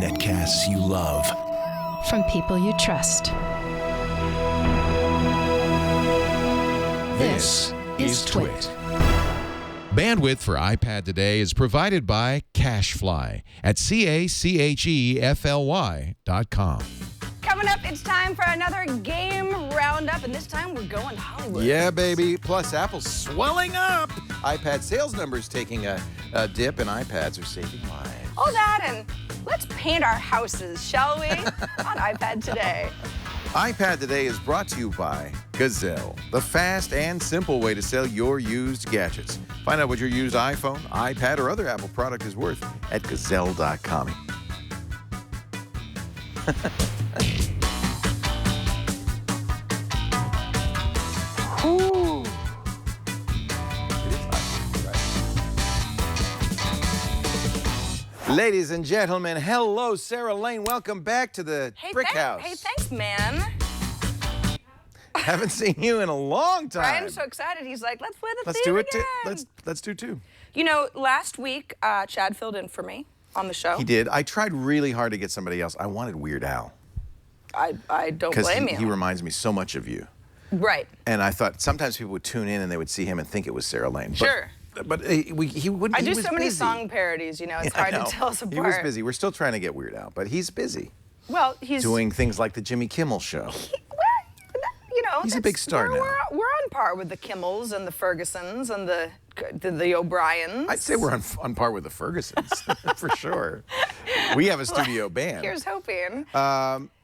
Netcasts you love. From people you trust. This is Twit. Bandwidth for iPad today is provided by CacheFly at CacheFly.com. Coming up, it's time for another game roundup, and this time we're going Hollywood. Yeah, baby. Plus, Apple's swelling up. iPad sales numbers taking a dip, and iPads are saving lives. All that, and let's paint our houses, shall we? On iPad Today. iPad Today is brought to you by Gazelle, the fast and simple way to sell your used gadgets. Find out what your used iPhone, iPad, or other Apple product is worth at Gazelle.com. Whew. It is hot, right? Ladies and gentlemen, hello, Sarah Lane. Welcome back to the Brick House. Hey, thanks, man. Haven't seen you in a long time. Brian's so excited. He's like, let's play the Let's theme do it. again. Let's do two. You know, last week, Chad filled in for me on the show. He did. I tried really hard to get somebody else. I wanted Weird Al. I don't blame you. He reminds me so much of you. Right. And I thought sometimes people would tune in and they would see him and think it was Sarah Lane. Sure. But he wouldn't. I do he was so many busy. song parodies, you know, it's hard to tell us apart. He was busy. We're still trying to get Weird Al, but he's busy. Well, he's doing things like the Jimmy Kimmel Show. You know, he's a big star now. We're on par with the Kimmels and the Fergusons and the O'Briens. I'd say we're on par with the Fergusons, for sure. We have a studio band. Here's hoping.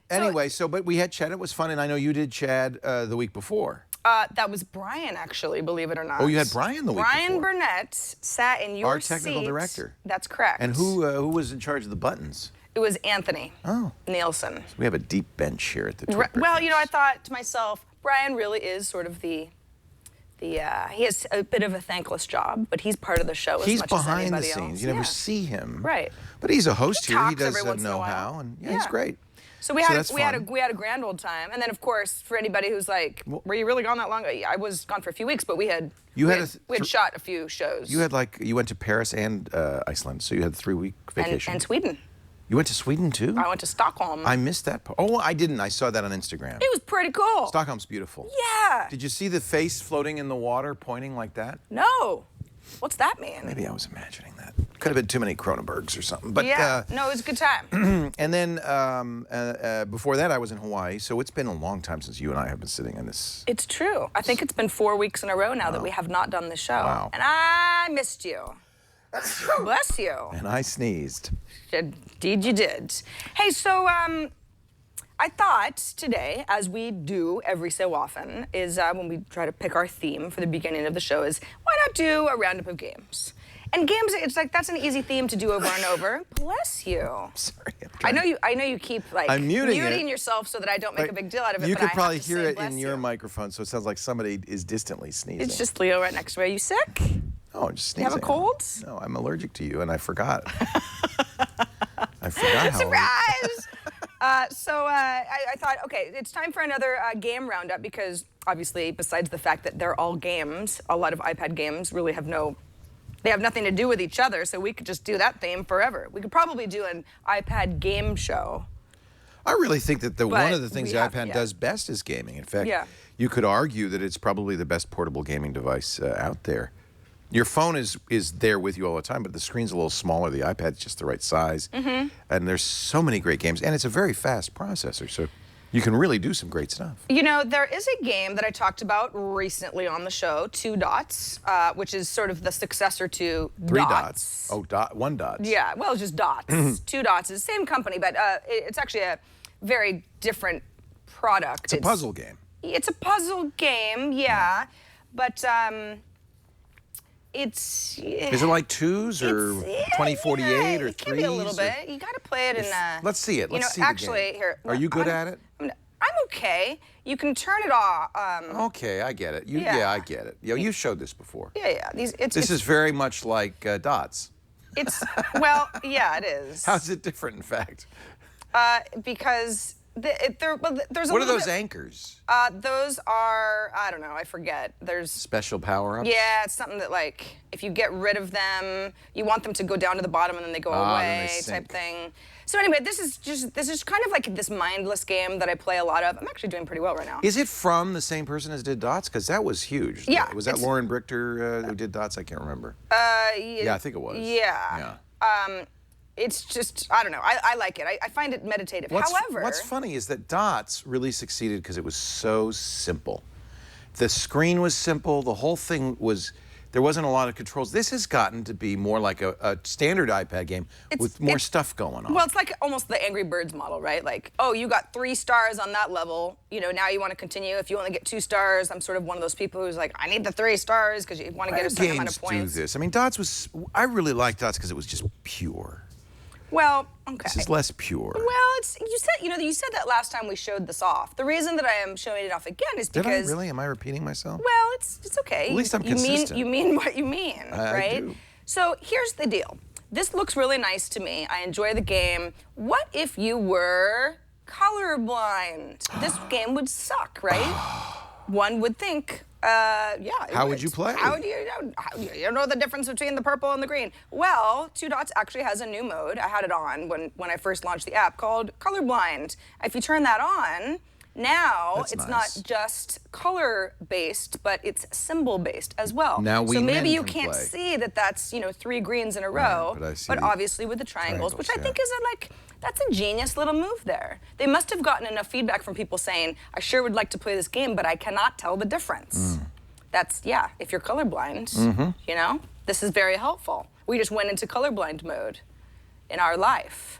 Anyway, but we had Chad. It was fun, and I know you did Chad the week before. That was Brian, actually, believe it or not. Oh, you had Brian the week before. Brian Burnett sat in your seat. Our technical director. That's correct. And who was in charge of the buttons? It was Anthony Nielsen. So we have a deep bench here at the Twit. Well, you know, I thought to myself, Brian really is sort of he has a bit of a thankless job, but he's part of the show as much as anybody else. He's behind the scenes. You never see him. Right. But he's a host here. He does every once in a while. know-how, and he's great. So we had a grand old time, and then of course for anybody who's like, were you really gone that long? I was gone for a few weeks, but we had shot a few shows. You went to Paris and Iceland, so you had a 3-week vacation. And Sweden. You went to Sweden too? I went to Stockholm. I missed that part. Oh, I didn't. I saw that on Instagram. It was pretty cool. Stockholm's beautiful. Yeah. Did you see the face floating in the water, pointing like that? No. What's that mean? Maybe I was imagining that. Could have been too many Cronenbergs or something. But yeah. No, it was a good time. And then before that, I was in Hawaii. So it's been a long time since you and I have been sitting in this. It's true. I think it's been 4 weeks in a row now that we have not done the show. Wow. And I missed you. Bless you. And I sneezed. Indeed you did. Hey, so I thought today, as we do every so often, is when we try to pick our theme for the beginning of the show, is why not do a roundup of games? And games, it's like that's an easy theme to do over and over. Bless you. Sorry. I know you keep like I'm muting yourself so that I don't make a big deal out of it. You but could I probably have to hear say it in your you. microphone, so it sounds like somebody is distantly sneezing. It's just Leo right next to me. Are you sick? Oh, I'm just You sneezing. have a cold? No, I'm allergic to you, and I forgot. I forgot how. Surprise! So I thought, okay, it's time for another game roundup because obviously, besides the fact that they're all games, a lot of iPad games really have nothing to do with each other, so we could just do that theme forever. We could probably do an iPad game show. I really think that one of the things the iPad does best is gaming. In fact, you could argue that it's probably the best portable gaming device out there. Your phone is there with you all the time, but the screen's a little smaller. The iPad's just the right size. Mm-hmm. And there's so many great games, and it's a very fast processor, so you can really do some great stuff. You know, there is a game that I talked about recently on the show, Two Dots, which is sort of the successor to Three Dots. Oh, one Dots. Yeah, well, it's just Dots. Two Dots is the same company, but it's actually a very different product. It's a puzzle game. It's a puzzle game, yeah. But it's... Is it like twos or 2048 or it threes? Can be a little bit. You got to play it in a... Let's see it. Let's see actually, the game. here... Are you good at it? I'm okay. You can turn it off. Okay, I get it. Yeah, I get it. You've showed this before. Yeah. This is very much like Dots. Well, yeah, it is. How's it different, in fact? Because There's a What are those bit, anchors? Those are, I don't know, I forget. There's special power-ups? Yeah, it's something that, like, if you get rid of them, you want them to go down to the bottom and then they go away, type thing. So anyway, this is kind of like this mindless game that I play a lot of. I'm actually doing pretty well right now. Is it from the same person as did Dots? Because that was huge. Yeah. Was that Lauren Brichter who did Dots? I can't remember. Yeah, I think it was. Yeah. It's just, I don't know. I like it. I find it meditative. However, what's funny is that Dots really succeeded because it was so simple. The screen was simple. The whole thing was, there wasn't a lot of controls. This has gotten to be more like a standard iPad game with more stuff going on. Well, it's like almost the Angry Birds model, right? Like, oh, you got 3 stars on that level. You know, now you want to continue. If you only get 2 stars, I'm sort of one of those people who's like, I need the 3 stars because you want to get a certain amount of points. Games do this. I mean, Dots was, I really liked Dots because it was just pure. Well, okay. This is less pure. Well, you said that last time we showed this off. The reason that I am showing it off again is because. Did I really? Am I repeating myself? Well, it's okay. At least I'm consistent. You mean what you mean, right? I do. So here's the deal. This looks really nice to me. I enjoy the game. What if you were colorblind? This game would suck, right? One would think. Yeah. How would you play? How do you know the difference between the purple and the green? Well, 2 Dots actually has a new mode. I had it on when I first launched the app called Colorblind. If you turn that on, now it's not just color-based, but it's symbol-based as well. Now so maybe you can't see that that's 3 greens in a row, but obviously with the triangles, which I think is that's a genius little move there. They must have gotten enough feedback from people saying, I sure would like to play this game, but I cannot tell the difference. That's, if you're colorblind, you know, this is very helpful. We just went into colorblind mode in our life.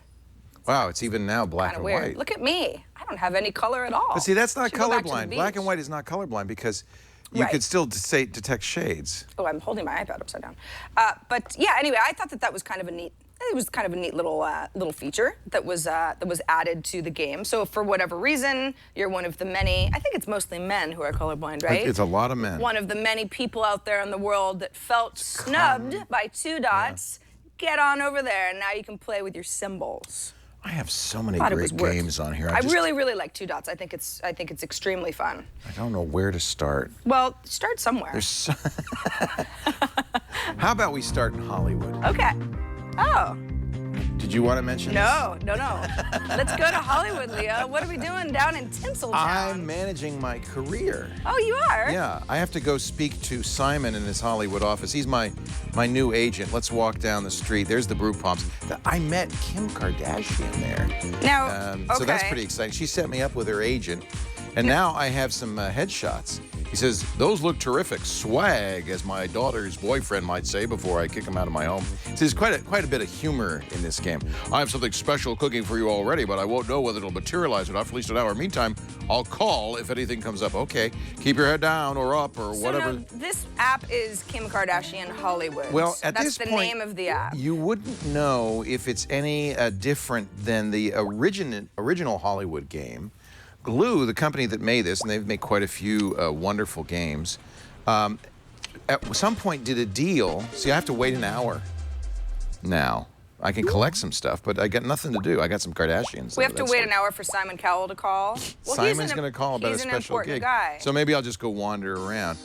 Wow, it's even now black and white. Look at me. I don't have any color at all. But see, that's not colorblind. Black and white is not colorblind because you could still detect shades. Oh, I'm holding my iPad upside down. But yeah, anyway, I thought that was kind of a neat. It was kind of a neat little feature that was added to the game. So for whatever reason, you're one of the many. I think it's mostly men who are colorblind, right? It's a lot of men. One of the many people out there in the world that felt snubbed by 2 Dots. Get on over there, and now you can play with your symbols. I have so many great games on here. I really, really like 2 Dots. I think it's extremely fun. I don't know where to start. Well, start somewhere. How about we start in Hollywood? Okay. Oh. Did you want to mention No. Let's go to Hollywood, Leo. What are we doing down in Tinseltown? I'm managing my career. Oh, you are? Yeah. I have to go speak to Simon in his Hollywood office. He's my new agent. Let's walk down the street. There's the brew pumps. I met Kim Kardashian there. Now, So that's pretty exciting. She set me up with her agent. And now I have some headshots. He says, those look terrific. Swag, as my daughter's boyfriend might say before I kick him out of my home. So there's quite a bit of humor in this game. I have something special cooking for you already, but I won't know whether it'll materialize or not for at least an hour. Meantime, I'll call if anything comes up. Okay, keep your head down or up or whatever. So this app is Kim Kardashian Hollywood. Well, at this point, that's the name of the app. You wouldn't know if it's any different than the original Hollywood game. Glue, the company that made this, and they've made quite a few wonderful games, at some point did a deal. See, I have to wait an hour now. I can collect some stuff, but I got nothing to do. I got some Kardashians. We have to wait an hour for Simon Cowell to call. Well, Simon's going to call about a special gig. Guy. So maybe I'll just go wander around.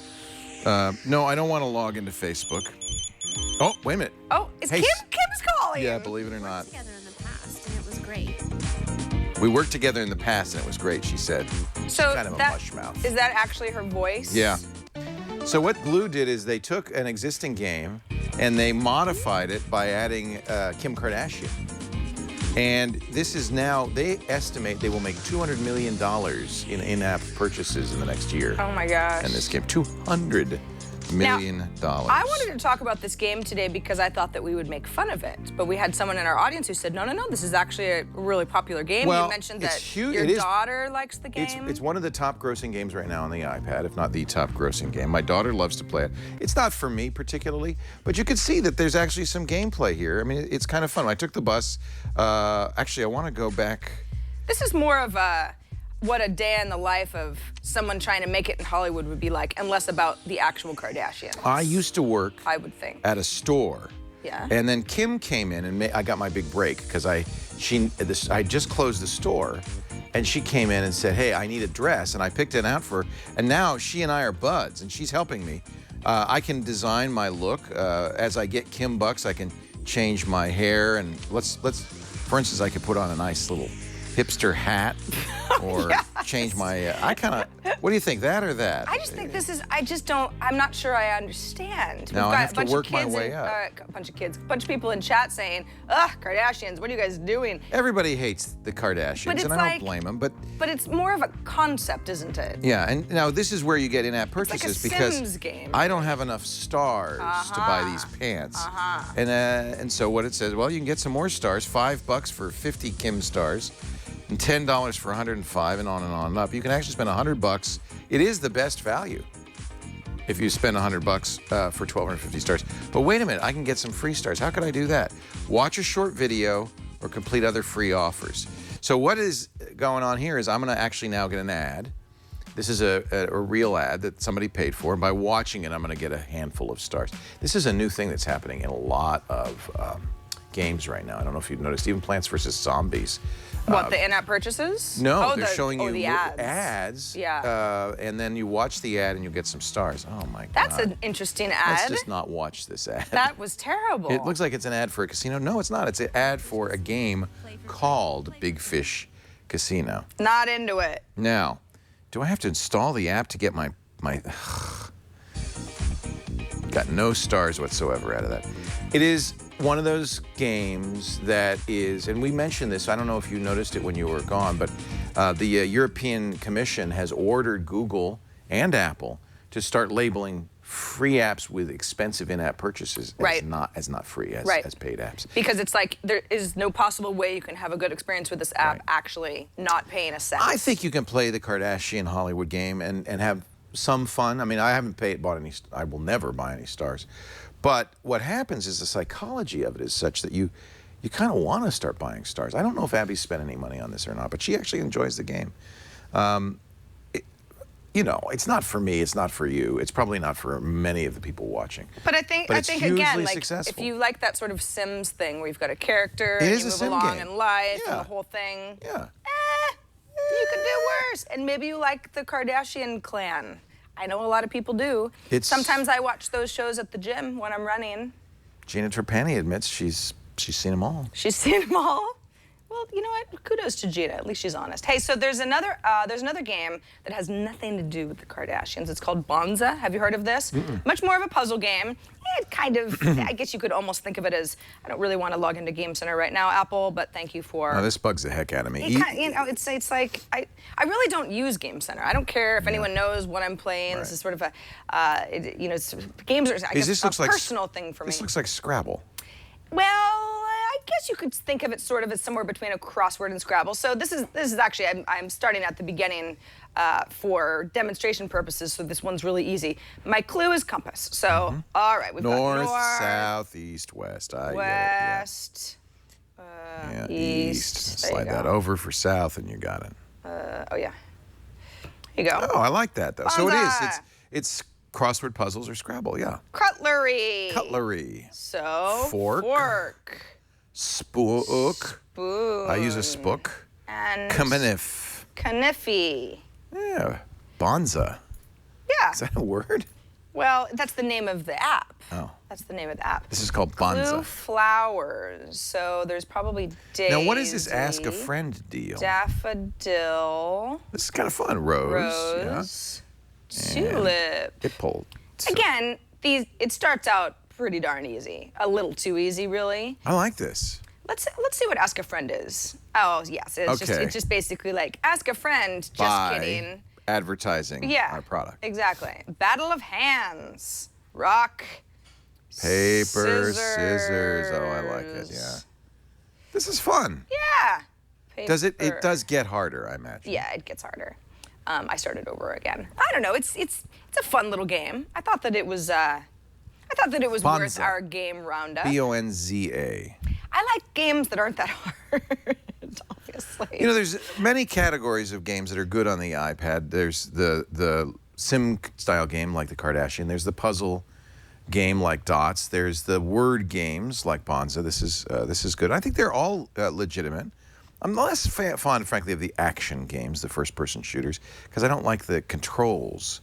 No, I don't want to log into Facebook. Oh, wait a minute. Oh, Kim's calling. Yeah, believe it or not. Together in the past, and it was great. We worked together in the past, and it was great, she said. So kind of a mush mouth. Is that actually her voice? Yeah. So what Glue did is they took an existing game, and they modified it by adding Kim Kardashian. And this is now, they estimate they will make $200 million in in-app purchases in the next year. Oh my gosh. In this game, $200 million. Now, I wanted to talk about this game today because I thought that we would make fun of it. But we had someone in our audience who said, no, this is actually a really popular game. Well, you mentioned that huge. your daughter likes the game. It's one of the top grossing games right now on the iPad, if not the top grossing game. My daughter loves to play it. It's not for me particularly, but you can see that there's actually some gameplay here. I mean, it's kind of fun. I took the bus. Actually, I want to go back. This is more of what a day in the life of someone trying to make it in Hollywood would be like, and less about the actual Kardashians. I used to work, I would think, at a store. Yeah. And then Kim came in, and I got my big break because I just closed the store, And she came in and said, hey, I need a dress. And I picked it out for her. And now she and I are buds, and she's helping me. I can design my look. As I get Kim bucks, I can change my hair. And let's for instance, I could put on a nice little hipster hat or change my, what do you think, that or that? I just think this is, I'm not sure I understand. Now I have to work my way up. A bunch of people in chat saying, ugh, Kardashians, what are you guys doing? Everybody hates the Kardashians, and I don't blame them, but it's more of a concept, isn't it? Yeah, and now this is where you get in-app purchases, it's like a because Sims game. I don't have enough stars to buy these pants. And so what it says, well, you can get some more stars, $5 for 50 Kim stars, and $10 for 105, and on and up. You can actually spend $100. It is the best value if you spend $100 for 1,250 stars. But wait a minute, I can get some free stars. How could I do that? Watch a short video or complete other free offers. So what is going on here is I'm going to actually now get an ad. This is a real ad that somebody paid for, and by watching it, I'm going to get a handful of stars. This is a new thing that's happening in a lot of games right now. I don't know if you've noticed, even Plants vs. Zombies. What, the in-app purchases? No, they're showing you the ads. Yeah. And then you watch the ad and you'll get some stars. Oh my God. That's an interesting ad. Let's just not watch this ad. That was terrible. It looks like it's an ad for a casino. No, it's not. It's an ad for a game called Big Fish Casino. Not into it. Now, do I have to install the app to get my got no stars whatsoever out of that. It is one of those games that is, and we mentioned this, I don't know if you noticed it when you were gone, but the European Commission has ordered Google and Apple to start labeling free apps with expensive in-app purchases as not free, as paid apps. Because it's like there is no possible way you can have a good experience with this app actually not paying a cent. I think you can play the Kardashian Hollywood game and have some fun. I mean, I haven't bought any, I will never buy any stars. But what happens is the psychology of it is such that you kind of want to start buying stars. I don't know if Abby's spent any money on this or not, but she actually enjoys the game. You know, it's not for me, it's not for you, it's probably not for many of the people watching. But I think again, like if you like that sort of Sims thing where you've got a character and you move along in life and the whole thing, you could do worse. And maybe you like the Kardashian clan. I know a lot of people do. Sometimes I watch those shows at the gym when I'm running. Gina Trapani admits she's seen them all. She's seen them all? Well, you know what? Kudos to Gina. At least she's honest. Hey, so there's another game that has nothing to do with the Kardashians. It's called Bonza. Have you heard of this? Much more of a puzzle game. It kind of, I guess you could almost think of it as, I don't really want to log into Game Center right now, Apple, but thank you for... Oh, this bugs the heck out of me. You know, it's like, I really don't use Game Center. I don't care if anyone knows what I'm playing. This is sort of a, you know, games are, I guess, a personal thing for me. This looks like Scrabble. Well, I guess you could think of it sort of as somewhere between a crossword and Scrabble. So this is actually, I'm starting at the beginning for demonstration purposes, so this one's really easy. My clue is compass. So, all right, we've got north, south, east, west. West, east. Slide that over for south, and you got it. Oh, yeah. Here you go. Oh, I like that, though. Bonza. So it is. It's crossword puzzles or Scrabble, yeah. Cutlery. Cutlery. So, fork. Spook. Spoon. I use a spook. And Kniffy. Yeah. Bonza. Yeah. Is that a word? Well, that's the name of the app. Oh. That's the name of the app. This is called Bonza. Blue flowers. So there's probably daisy. Now, what is this ask a friend deal? Daffodil. This is kind of fun. Rose. Tulip. It pulled. Again, it starts out pretty darn easy. A little too easy, really. I like this. Let's see what Ask a Friend is. Oh, yes. It's just basically like, ask a friend, just kidding. Advertising our product. Exactly. Battle of Hands. Rock. Paper, scissors. Oh, I like it, yeah. This is fun. Yeah. Paper. It does get harder, I imagine. Yeah, it gets harder. I started over again. I don't know. It's a fun little game. I thought that it was worth our game roundup. Bonza. I like games that aren't that hard, obviously. You know, there's many categories of games that are good on the iPad. There's the sim-style game like the Kardashian. There's the puzzle game like Dots. There's the word games like Bonza. This is good. I think they're all legitimate. I'm less fond, frankly, of the action games, the first-person shooters, because I don't like the controls.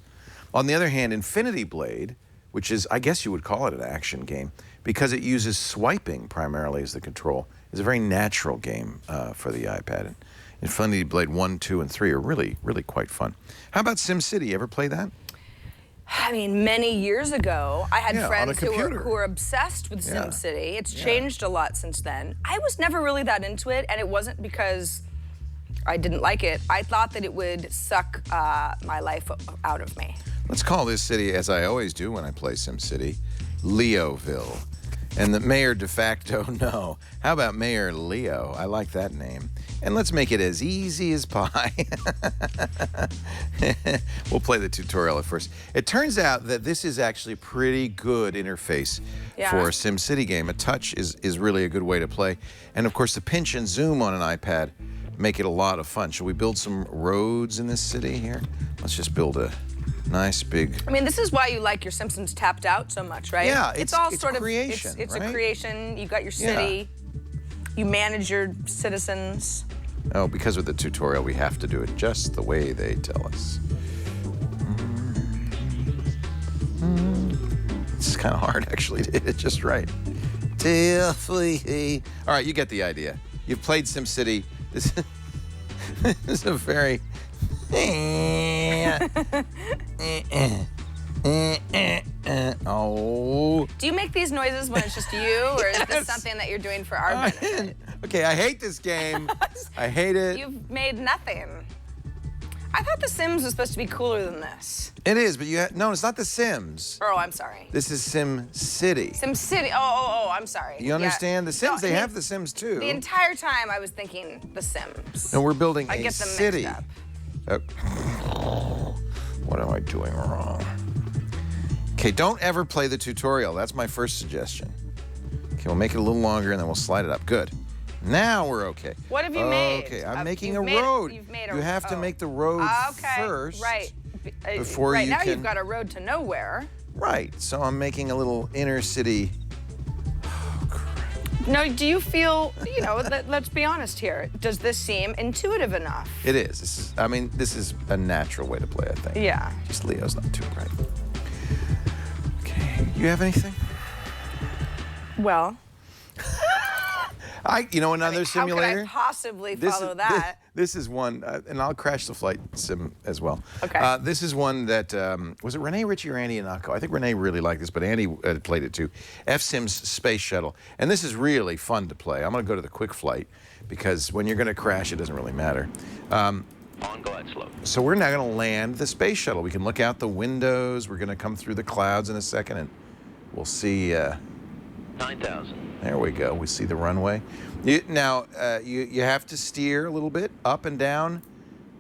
On the other hand, Infinity Blade, which is, I guess you would call it an action game, because it uses swiping primarily as the control, is a very natural game for the iPad. And Infinity Blade 1, 2, and 3 are really, really quite fun. How about SimCity? You ever play that? I mean, many years ago, I had friends who computer. were obsessed with SimCity. It's changed a lot since then. I was never really that into it, and it wasn't because I didn't like it. I thought that it would suck my life out of me. Let's call this city, as I always do when I play SimCity, Leoville. And the mayor de facto, no. How about Mayor Leo? I like that name. And let's make it as easy as pie. We'll play the tutorial at first. It turns out that this is actually a pretty good interface for a SimCity game. A touch is really a good way to play. And of course, the pinch and zoom on an iPad make it a lot of fun. Shall we build some roads in this city here? Let's just build a nice big... I mean, this is why you like your Simpsons Tapped Out so much, right? Yeah, it's all it's sort of creation, it's right? a creation. You got your city. You manage your citizens. Oh, because of the tutorial, we have to do it just the way they tell us. This is kind of hard, actually, to hit it just right. All right, you get the idea. You've played SimCity. This is a very... Oh. Do you make these noises when it's just you, or is this something that you're doing for our benefit? Okay, I hate this game. I hate it. You've made nothing. I thought The Sims was supposed to be cooler than this. It is, but no, it's not The Sims. Oh, I'm sorry. This is SimCity. SimCity. Oh, I'm sorry. You understand? The Sims, No, they have The Sims too. The entire time I was thinking The Sims. And we're building I a get them city. mixed up. What am I doing wrong? Okay, don't ever play the tutorial. That's my first suggestion. Okay, we'll make it a little longer and then we'll slide it up. Good. Now we're okay. What have you made? Okay, I'm making a road. You've made a, you have to make the road first. Right. Before right you now can... you've got a road to nowhere. Right. So I'm making a little inner city. No, do you feel, let's be honest here. Does this seem intuitive enough? It is. This is a natural way to play, I think. Yeah. Just Leo's not too bright. Okay. You have anything? Well. Another simulator? How could I possibly follow that? This is one, and I'll crash the flight sim as well. Okay. This is one that, was it Renee Ritchie or Andy Anako? I think Renee really liked this, but Andy played it too. F-Sims Space Shuttle. And this is really fun to play. I'm going to go to the quick flight, because when you're going to crash, it doesn't really matter. On glide slope. So we're now going to land the space shuttle. We can look out the windows. We're going to come through the clouds in a second, and we'll see... 9,000. There we go. We see the runway. You have to steer a little bit up and down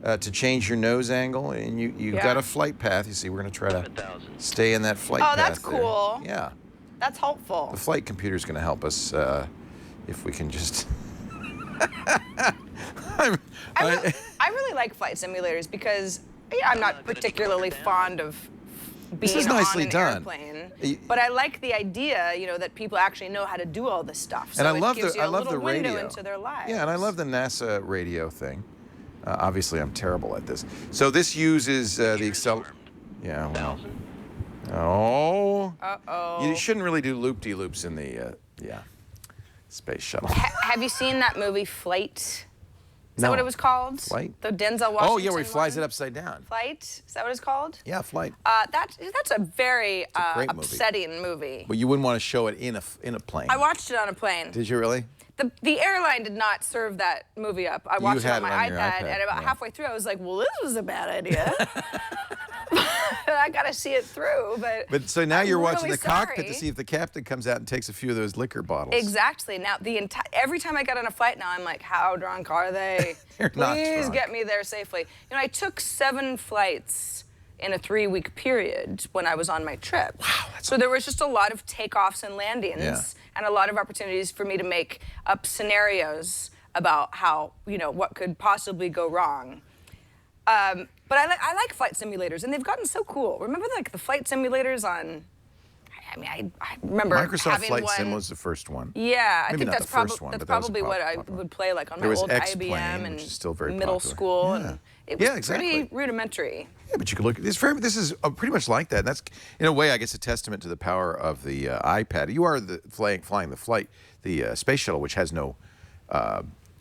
to change your nose angle, and you've got a flight path. You see, we're going to try to 7,000. stay in that flight path. Oh, that's cool. There. Yeah. That's helpful. The flight computer's going to help us if we can just... I really like flight simulators because I'm not particularly fond of being on an airplane, but I like the idea, that people actually know how to do all this stuff. So and I love it gives you a little the radio window into their lives. Yeah, and I love the NASA radio thing. Obviously, I'm terrible at this. So this uses the accelerator. Yeah. Well. Oh. Uh-oh. You shouldn't really do loop-de-loops in the space shuttle. Have you seen that movie Flight? Is that what it was called? Flight? The Denzel Washington Oh, yeah, where he flies one? it upside down. Flight? Is that what it's called? Yeah, Flight. That's a very great upsetting movie. Well, you wouldn't want to show it in a plane. I watched it on a plane. Did you really? The airline did not serve that movie up. I watched it on my your iPad, and about halfway through, I was like, well, this was a bad idea. I got to see it through, but so now you're watching really the cockpit to see if the captain comes out and takes a few of those liquor bottles. Exactly. Now, every time I get on a flight now, I'm like, how drunk are they? You're not Please drunk. get me there safely. I took 7 flights in a 3-week period when I was on my trip. Wow. So there was just a lot of takeoffs and landings and a lot of opportunities for me to make up scenarios about how, what could possibly go wrong. But I like flight simulators, and they've gotten so cool. Remember, the flight simulators on, I mean, I remember Microsoft having Flight one. Sim was the first one. Yeah, I Maybe think not that's, the first one, that's but that was probably what I popular. would play like on There my was old X-Plane, IBM which and is still very middle popular. school, Yeah. and it was exactly. pretty rudimentary. Yeah, but you could look. This is pretty much like that. And that's, in a way, I guess, a testament to the power of the iPad. You are flying the space shuttle, which has no.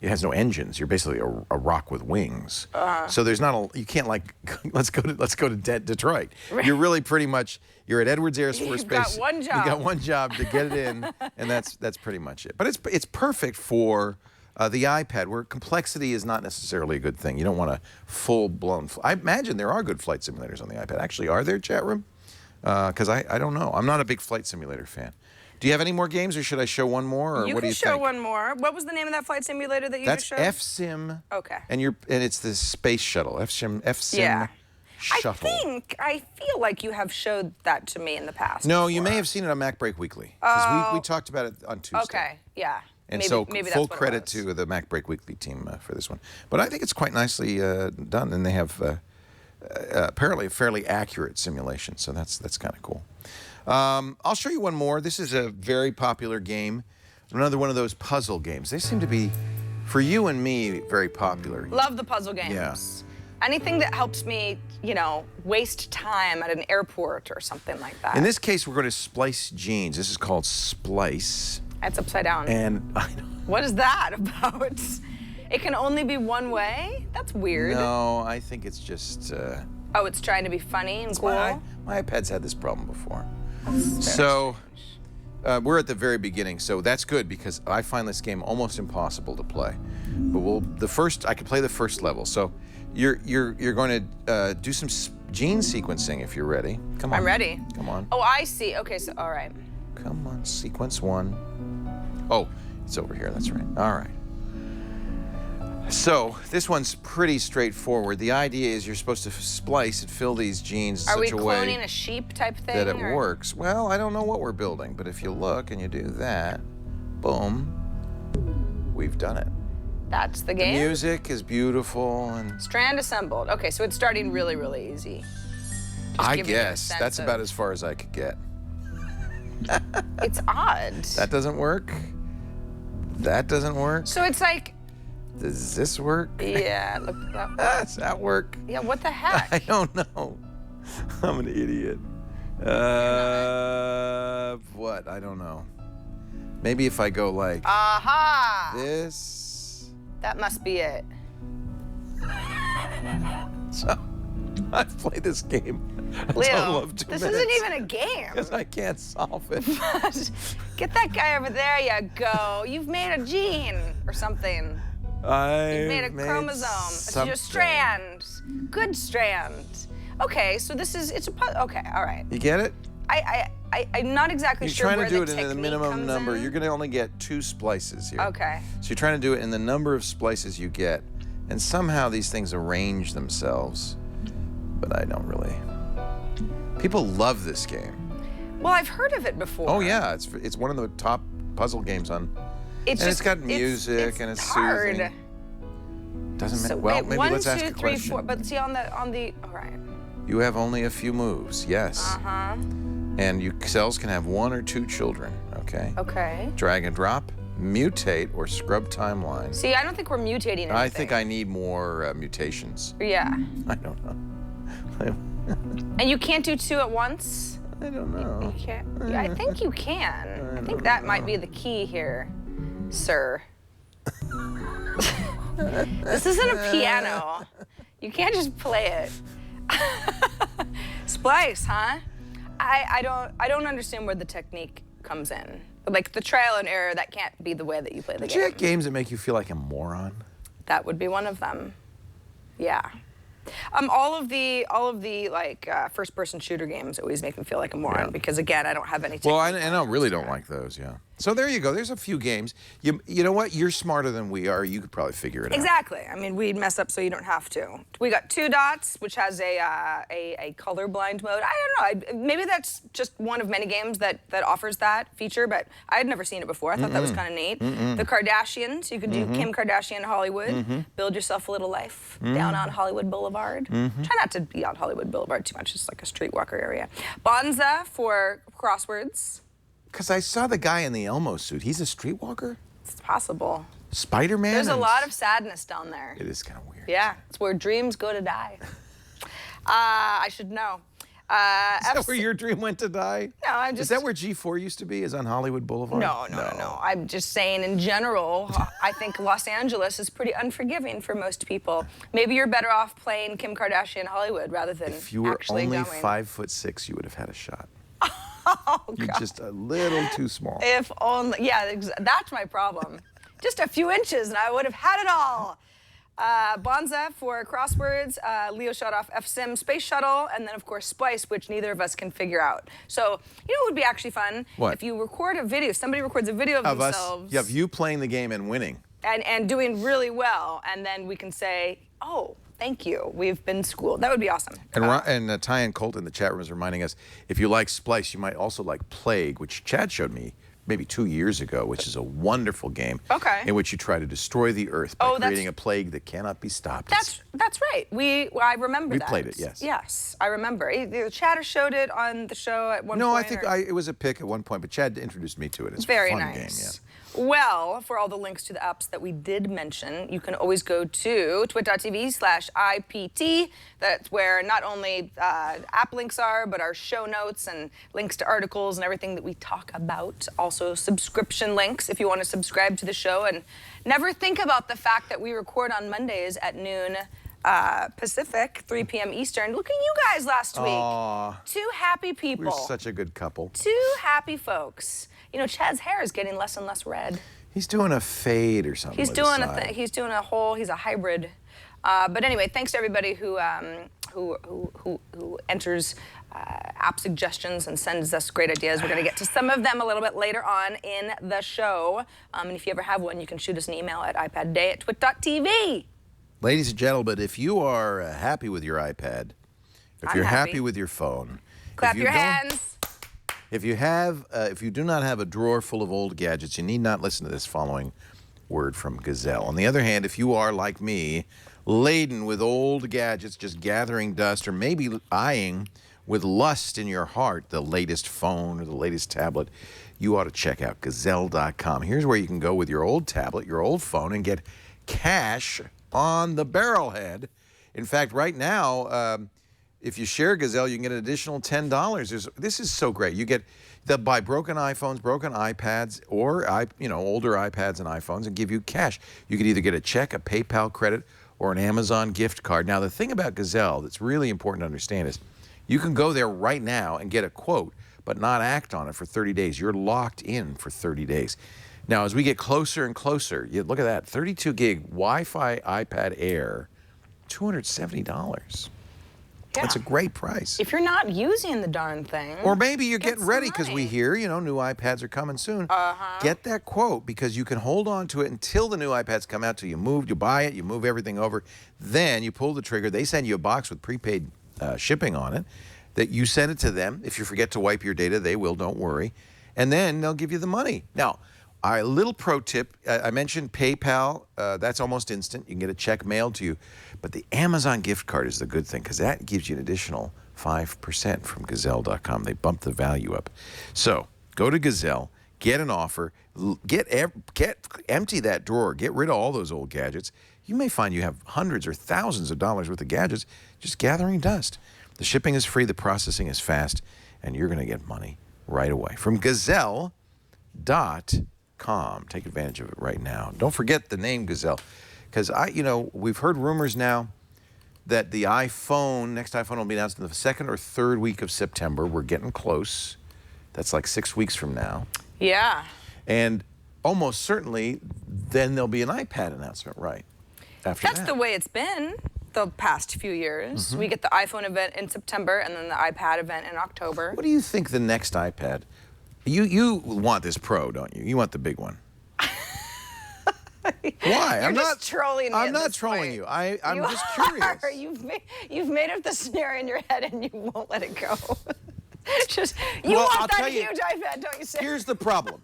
It has no engines. You're basically a rock with wings. So there's not a. You can't like. let's go to Detroit. Right. You're really pretty much. You're at Edwards Air Force You've Base. got one job. You've got one job to get it in, and that's pretty much it. But it's perfect for. The iPad, where complexity is not necessarily a good thing. You don't want a full-blown... I imagine there are good flight simulators on the iPad. Actually, are there, chat room? Because I don't know. I'm not a big flight simulator fan. Do you have any more games, or should I show one more, or what do you think? You can show one more. What was the name of that flight simulator that you just showed? That's FSim. Okay. And it's the space shuttle. FSim Yeah. shuttle. I feel like you have showed that to me in the past. No, before. you may have seen it on Mac Break Weekly. Because we talked about it on Tuesday. Okay, yeah. And maybe, so maybe that's full what it credit was. to the Mac Break Weekly team for this one. But I think it's quite nicely done, and they have apparently a fairly accurate simulation, so that's kind of cool. I'll show you one more. This is a very popular game, another one of those puzzle games. They seem to be, for you and me, very popular. Love the puzzle games. Yeah. Anything that helps me, waste time at an airport or something like that. In this case, we're going to splice jeans. This is called Splice. That's upside down. And I don't... What is that about? It can only be one way? That's weird. No, I think it's just... Oh, it's trying to be funny and cool? My iPad's had this problem before. So, we're at the very beginning, so that's good because I find this game almost impossible to play. But I can play the first level. So, you're going to do some gene sequencing if you're ready. Come on. I'm ready. Come on. Oh, I see. Okay, so all right. Come on, sequence 1. Oh, it's over here. That's right. All right. So this one's pretty straightforward. The idea is you're supposed to splice and fill these genes in such a way... Are we cloning a sheep type thing? ...that it works. Well, I don't know what we're building, but if you look and you do that, boom, we've done it. That's the game? The music is beautiful and... Strand assembled. Okay, so it's starting really, really easy. I guess. That's about as far as I could get. It's odd. That doesn't work. That doesn't work. So it's like... Does this work? Yeah, look at that. Does that work? Yeah, what the heck? I don't know. I'm an idiot. What? I don't know. Maybe if I go like this. That must be it. So, I've played this game a Leo, total of 2 minutes. this isn't even a game. Because I can't solve it. Get that guy over there, you go. You've made a gene or something. You've made a chromosome. It's a strand. Good strand. Okay, so it's a puzzle. Okay, all right. You get it? I'm not exactly sure where the technique You're trying to do it in the minimum number. in. You're going to only get 2 splices here. Okay. So you're trying to do it in the number of splices you get. And somehow these things arrange themselves. But I don't really. People love this game. Well, I've heard of it before. Oh, yeah. It's one of the top puzzle games on. It's got music and it's hard. Soothing. Doesn't matter. So, Well, wait, maybe 1, let's ask 2, a 3, question. 4. But see on the all right. You have only a few moves, yes. And cells can have 1 or 2 children, okay? Okay. Drag and drop, mutate, or scrub timeline. See, I don't think we're mutating anything. I think I need more mutations. Yeah. I don't know. And you can't do 2 at once? I don't know. You can't. Yeah, I think you can. I think that might be the key here, sir. This isn't a piano. You can't just play it. Splice, huh? I don't understand where the technique comes in. Like the trial and error, that can't be the way that you play the Do you game. have games that make you feel like a moron? That would be one of them. Yeah. All of the like first-person shooter games always make me feel like a moron because again, I don't have any technique. Well, I really don't like those. Yeah. So there you go. There's a few games. You know what? You're smarter than we are. You could probably figure it out. Exactly. I mean, we'd mess up so you don't have to. We got 2 dots, which has a colorblind mode. I don't know. Maybe that's just one of many games that offers that feature, but I had never seen it before. I thought that was kind of neat. The Kardashians. You could do Kim Kardashian Hollywood. Build yourself a little life down on Hollywood Boulevard. Try not to be on Hollywood Boulevard too much. It's like a streetwalker area. Bonza for crosswords. Because I saw the guy in the Elmo suit. He's a streetwalker? It's possible. Spider-Man? There's a lot of sadness down there. It is kind of weird. Yeah, it's where dreams go to die. I should know. Is that where your dream went to die? No, I'm just... Is that where G4 used to be, is on Hollywood Boulevard? No. I'm just saying, in general, I think Los Angeles is pretty unforgiving for most people. Maybe you're better off playing Kim Kardashian Hollywood rather than if you were actually only going. 5'6", you would have had a shot. Oh, You're God. just a little too small. If only, yeah, that's my problem. Just a few inches and I would have had it all. Bonza for crosswords, Leo shot off FSIM Space Shuttle, and then of course Splice, which neither of us can figure out. So, you know what would be actually fun? What? If you record a video, somebody records a video of themselves. Us, yeah, of you playing the game and winning. And doing really well, and then we can say, oh, thank you, we've been schooled. That would be awesome. And Ty and Colt in the chat room is reminding us, if you like Splice, you might also like Plague, which Chad showed me maybe 2 years ago, which is a wonderful game. Okay. In which you try to destroy the Earth by creating a plague that cannot be stopped. That's right. I remember that. We played it, yes. Yes, I remember. The chatter showed it on the show at one point. No, I think it was a pick at one point, but Chad introduced me to it. It's very a fun nice. game, yeah. Well, for all the links to the apps that we did mention, you can always go to twit.tv/IPT. That's where not only app links are, but our show notes and links to articles and everything that we talk about. Also, subscription links if you want to subscribe to the show. And never think about the fact that we record on Mondays at noon Pacific, 3 p.m. Eastern. Look at you guys last week. 2 happy people. We're such a good couple. 2 happy folks. You know, Chad's hair is getting less and less red. He's doing a fade or something. He's doing a thing. He's doing a whole. He's a hybrid. But anyway, thanks to everybody who enters app suggestions and sends us great ideas. We're going to get to some of them a little bit later on in the show. And if you ever have one, you can shoot us an email at iPadday@twit.tv. Ladies and gentlemen, if you are happy with your iPad, if you're happy with your phone, clap your hands. If you do not have a drawer full of old gadgets, you need not listen to this following word from Gazelle. On the other hand, if you are, like me, laden with old gadgets, just gathering dust, or maybe eyeing with lust in your heart the latest phone or the latest tablet, you ought to check out Gazelle.com. Here's where you can go with your old tablet, your old phone, and get cash on the barrelhead. In fact, right now, if you share Gazelle, you can get an additional $10. This is so great. You get buy broken iPhones, broken iPads, or older iPads and iPhones, and give you cash. You could either get a check, a PayPal credit, or an Amazon gift card. Now, the thing about Gazelle that's really important to understand is you can go there right now and get a quote, but not act on it for 30 days. You're locked in for 30 days. Now, as we get closer and closer, look at that, 32 gig Wi-Fi iPad Air, $270. Yeah. That's a great price. If you're not using the darn thing. Or maybe you're getting ready because we hear, new iPads are coming soon. Get that quote because you can hold on to it until the new iPads come out, till you buy it, you move everything over. Then you pull the trigger. They send you a box with prepaid shipping on it that you send it to them. If you forget to wipe your data, they will, don't worry. And then they'll give you the money. Now, a little pro tip, I mentioned PayPal. That's almost instant. You can get a check mailed to you. But the Amazon gift card is the good thing because that gives you an additional 5% from Gazelle.com. They bump the value up. So go to Gazelle, get an offer, empty that drawer, get rid of all those old gadgets. You may find you have hundreds or thousands of dollars worth of gadgets just gathering dust. The shipping is free, the processing is fast, and you're going to get money right away. From Gazelle.com. Take advantage of it right now. Don't forget the name Gazelle. Because we've heard rumors now that the next iPhone will be announced in the 2nd or 3rd week of September. We're getting close. That's like 6 weeks from now. Yeah. And almost certainly, then there'll be an iPad announcement, right? That's the way it's been the past few years. We get the iPhone event in September and then the iPad event in October. What do you think the next iPad You want this Pro, don't you? You want the big one. Why? You're just trolling me. I'm not trolling you. I'm just curious. You've made up the scenario in your head and you won't let it go. You want that huge iPad, don't you, Sam? Here's the problem.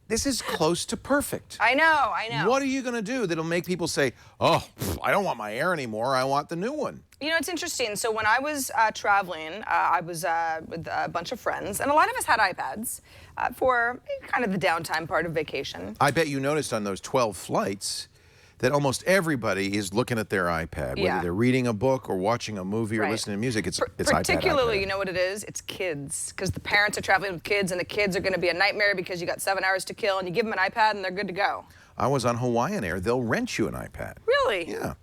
This is close to perfect. I know. What are you going to do that'll make people say, oh, I don't want my Air anymore, I want the new one? You know, it's interesting. So when I was traveling, I was with a bunch of friends, and a lot of us had iPads for kind of the downtime part of vacation. I bet you noticed on those 12 flights that almost everybody is looking at their iPad, whether they're reading a book or watching a movie or listening to music. It's particularly, iPad. You know what it is? It's kids, because the parents are traveling with kids, and the kids are going to be a nightmare because you got 7 hours to kill, and you give them an iPad, and they're good to go. I was on Hawaiian Air. They'll rent you an iPad. Really? Yeah.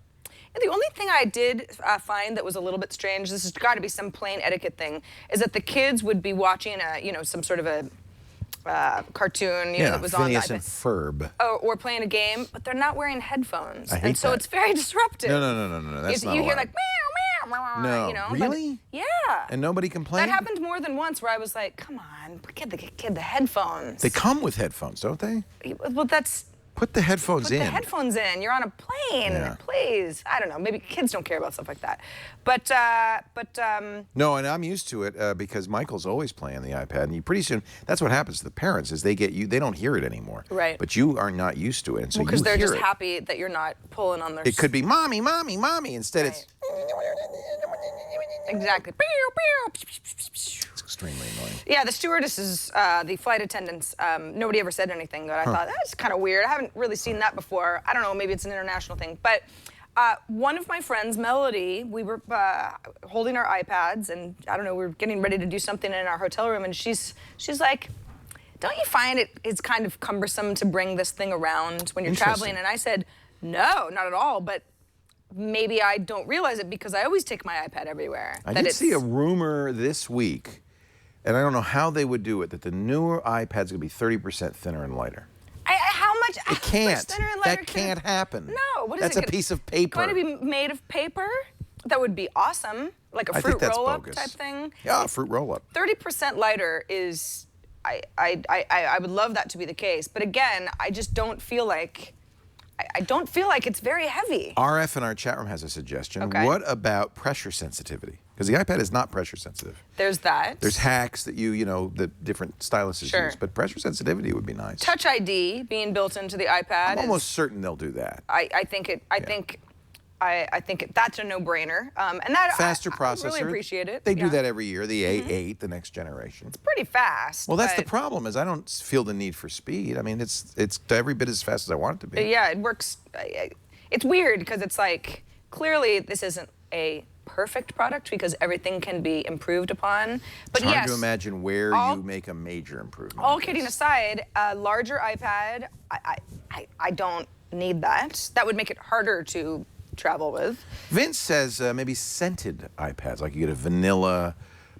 And the only thing I did find that was a little bit strange, this has got to be some plain etiquette thing, is that the kids would be watching some sort of a cartoon, that was on the iPad. And Ferb. Or playing a game, but they're not wearing headphones. I hate and so that. it's very disruptive. No. That's not You hear allowed. like, meow, meow, No. Really? Yeah. And nobody complained? That happened more than once where I was like, come on, get the headphones. They come with headphones, don't they? Well, that's... Put the headphones in. Put the headphones in. You're on a plane. Please. I don't know. Maybe kids don't care about stuff like that. But No, and I'm used to it because Michael's always playing the iPad, and pretty soon that's what happens to the parents is they don't hear it anymore. Right. But you are not used to it, and so because they're just it. happy that you're not pulling on their. It could be mommy, mommy, mommy. Instead, it's exactly. It's extremely annoying. Yeah, the stewardesses, the flight attendants, nobody ever said anything, but I thought, that's kind of weird. I haven't really seen that before. I don't know, maybe it's an international thing. But one of my friends, Melody, we were holding our iPads, and I don't know, we were getting ready to do something in our hotel room, and she's like, don't you find it's kind of cumbersome to bring this thing around when you're traveling? And I said, no, not at all, but maybe I don't realize it because I always take my iPad everywhere. I did see a rumor this week, and I don't know how they would do it, that the newer iPad's going to be 30% thinner and lighter. How much? It can't. Thinner and lighter That can't happen. No, what is That's it? a piece of paper. Going to be made of paper? That would be awesome. Like a fruit roll-up type thing. Yeah, a fruit roll-up. 30% lighter is, I would love that to be the case. But again, I just don't feel like, I don't feel like it's very heavy. RF in our chat room has a suggestion. Okay. What about pressure sensitivity? Because the iPad is not pressure sensitive. There's that. There's hacks that the different styluses use, but pressure sensitivity would be nice. Touch ID being built into the iPad. I'm almost certain they'll do that. I think that's a no-brainer, and that faster processor. I really appreciate it. They do that every year. The A8, the next generation. It's pretty fast. Well, that's the problem. Is I don't feel the need for speed. I mean, it's every bit as fast as I want it to be. Yeah, it works. It's weird because it's like clearly this isn't a perfect product because everything can be improved upon. But it's hard to imagine where you make a major improvement. All kidding aside, a larger iPad, I don't need that. That would make it harder to travel with. Vince says maybe scented iPads, like you get a vanilla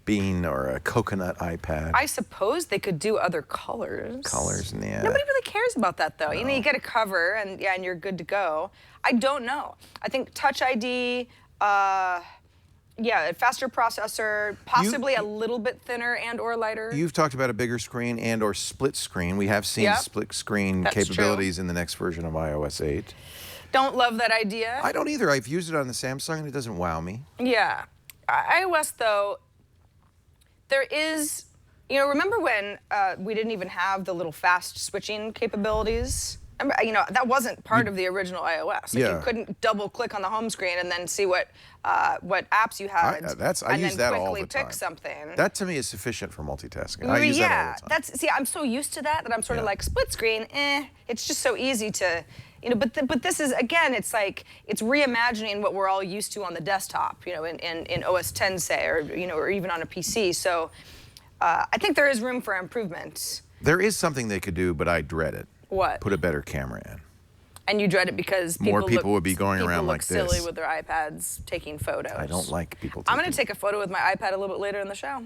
bean or a coconut iPad. I suppose they could do other colors. Colors, yeah. Nobody really cares about that though. No. You get a cover and you're good to go. I don't know. I think Touch ID, a faster processor, possibly a little bit thinner and or lighter. You've talked about a bigger screen and or split screen. We have seen split screen capabilities in the next version of iOS 8. Don't love that idea. I don't either. I've used it on the Samsung and it doesn't wow me. Yeah. iOS though, there is, remember when we didn't even have the little fast switching capabilibilities? That wasn't part of the original iOS. Like you couldn't double click on the home screen and then see what apps you had. I use that all the time. And then quickly pick something. That to me is sufficient for multitasking. I use that all the time. I'm so used to that I'm sort of like split screen, it's just so easy to, but this is, again, it's like, it's reimagining what we're all used to on the desktop, in OS 10, say, or even on a PC. So I think there is room for improvement. There is something they could do, but I dread it. What? Put a better camera in. And you dread it because more people would be going around like this. People look silly with their iPads taking photos. I don't like people I'm going to take a photo with my iPad a little bit later in the show.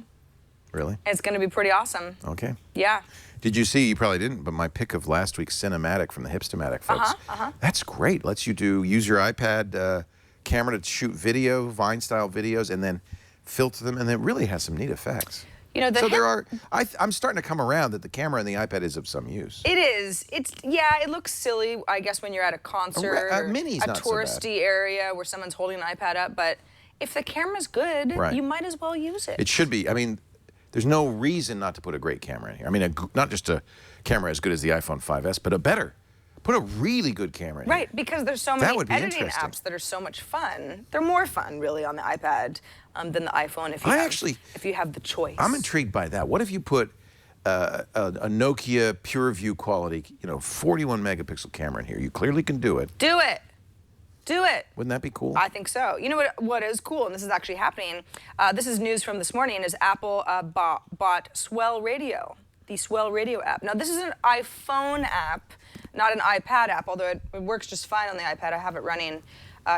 Really? It's going to be pretty awesome. Okay. Yeah. Did you see, you probably didn't, but my pick of last week's Cinematic from the Hipstamatic folks. That's great. Lets you use your iPad camera to shoot video, Vine-style videos, and then filter them, and it really has some neat effects. You know, so there are. I'm starting to come around that the camera in the iPad is of some use. It is. It looks silly, I guess, when you're at a concert or mini's a not so bad. touristy area where someone's holding an iPad up. But if the camera's good, Right. you might as well use it. It should be. I mean, there's no reason not to put a great camera in here. I mean, not just a camera as good as the iPhone 5S, but a better. Put a really good camera in here. Right, because there's so many editing interesting. apps that are so much fun. They're more fun, really, on the iPad than the iPhone if you have the choice. I'm intrigued by that. What if you put a Nokia PureView quality, 41 megapixel camera in here? You clearly can do it. Do it. Do it. Wouldn't that be cool? I think so. You know what is cool, and this is actually happening, this is news from this morning, is Apple bought Swell Radio, the Swell Radio app. Now, this is an iPhone app, not an iPad app, although it works just fine on the iPad. I have it running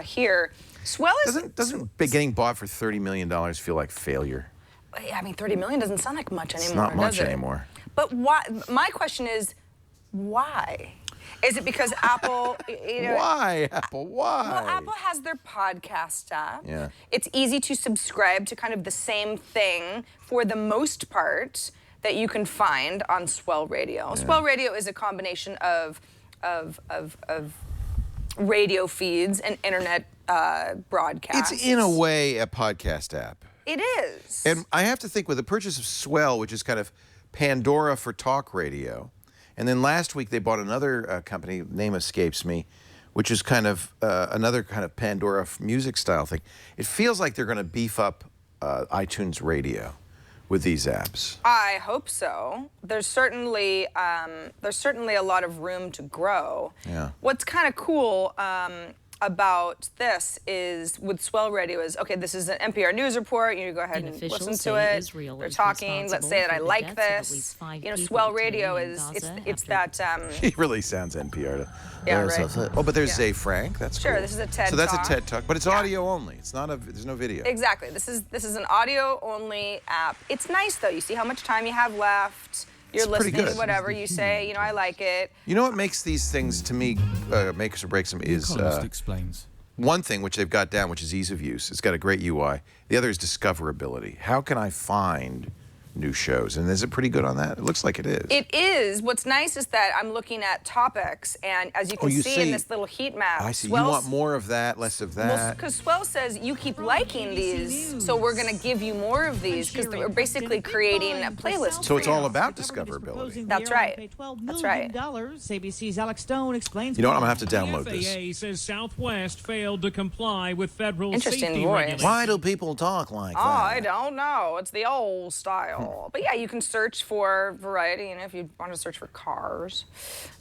here. Swell is... Doesn't getting bought for $30 million feel like failure? I mean, $30 million doesn't sound like much anymore, It's not much does it? anymore. But why? My question is, why? Is it because Apple... Why, Apple? Why? Well, Apple has their podcast app. Yeah. It's easy to subscribe to kind of the same thing for the most part that you can find on Swell Radio. Yeah. Swell Radio is a combination of radio feeds and internet broadcasts. It's in a way a podcast app. It is. And I have to think with the purchase of Swell, which is kind of Pandora for talk radio, and then last week they bought another company, name escapes me, which is kind of another kind of Pandora music style thing. It feels like they're going to beef up iTunes Radio with these apps. I hope so. There's certainly a lot of room to grow. Yeah. What's kind of cool about this is with Swell Radio is, okay, this is an NPR news report. You go ahead and listen to it. They're talking. Let's say that I like this. Swell Radio is it's that. He really sounds NPR. Yeah, right. Oh, but there's Zay Frank. That's sure. Cool. This is a TED. So that's Talk. a TED Talk, but it's audio only. It's not there's no video. Exactly. This is an audio only app. It's nice though. You see how much time you have left. You're listening to whatever you say. I like it. You know what makes these things, to me, makes or breaks them is explains. One thing which they've got down, which is ease of use. It's got a great UI. The other is discoverability. How can I find new shows? And is it pretty good on that? It looks like it is. It is. What's nice is that I'm looking at topics, and as you can see in this little heat map, I see. You want more of that, less of that. Well, because Swell says you keep liking these, so we're going to give you more of these, because we're basically creating a playlist. So it's all about discoverability. That's right. That's right. ABC's Alex Stone explains. You know what? I'm going to have to download this. FAA says Southwest failed to comply with federal Interesting safety voice. regulations. Why do people talk like that? I don't know. It's the old style. But yeah, you can search for variety, and if you want to search for cars,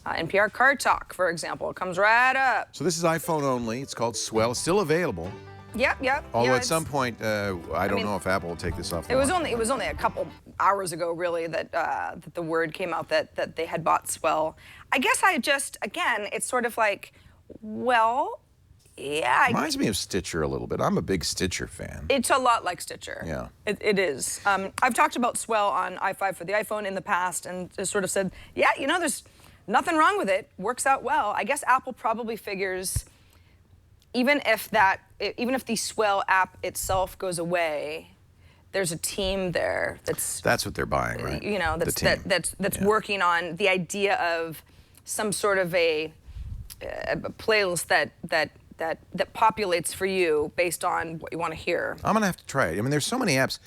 NPR Car Talk, for example, it comes right up. So this is iPhone only. It's called Swell. It's still available. Yep. Although at some point, I don't know if Apple will take this off. It was only a couple hours ago, really, that the word came out that they had bought Swell. I guess it's sort of like, well, yeah. Reminds me of Stitcher a little bit. I'm a big Stitcher fan. It's a lot like Stitcher. Yeah. It is. I've talked about Swell on i5 for the iPhone in the past and just sort of said, yeah, there's nothing wrong with it. Works out well. I guess Apple probably figures even if the Swell app itself goes away, there's a team there that's what they're buying, right? That's working on the idea of some sort of a playlist that populates for you based on what you want to hear. I'm gonna have to try it. I mean, there's so many apps.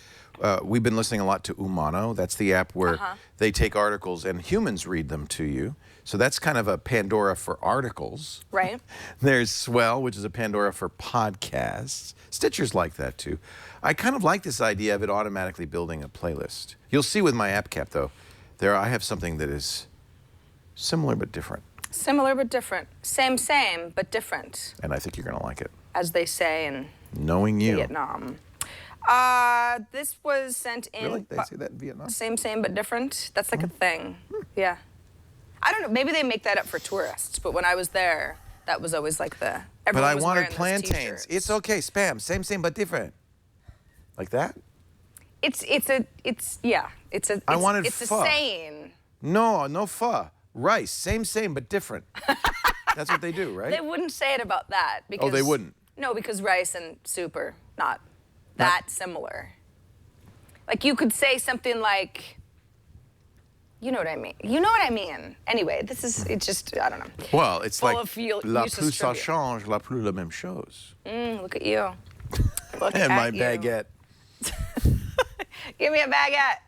We've been listening a lot to Umano. That's the app where they take articles and humans read them to you. So that's kind of a Pandora for articles. Right. There's Swell, which is a Pandora for podcasts. Stitcher's like that too. I kind of like this idea of it automatically building a playlist. You'll see with my app cap though, I have something that is similar but different. Similar but different. Same, but different. And I think you're gonna like it. As they say in knowing you. Vietnam. This was sent in. Really? They say that in Vietnam? Same, but different. That's like a thing. Yeah. I don't know. Maybe they make that up for tourists. But when I was there, that was always like the. But I wanted plantains. It's okay. Spam. Same, but different. Like that? It's a. I wanted It's pho. a saying. No pho. Rice. Same, but different. That's what they do, right? They wouldn't say it about that because. Oh, they wouldn't. No, because rice and soup are not that similar. Like you could say something like, you know what I mean. You know what I mean. Anyway, it's just, I don't know. Well, it's Full like, of la useless plus ça trivia. change, la plus la même chose. Look at you. Look And at my you. baguette. Give me a baguette.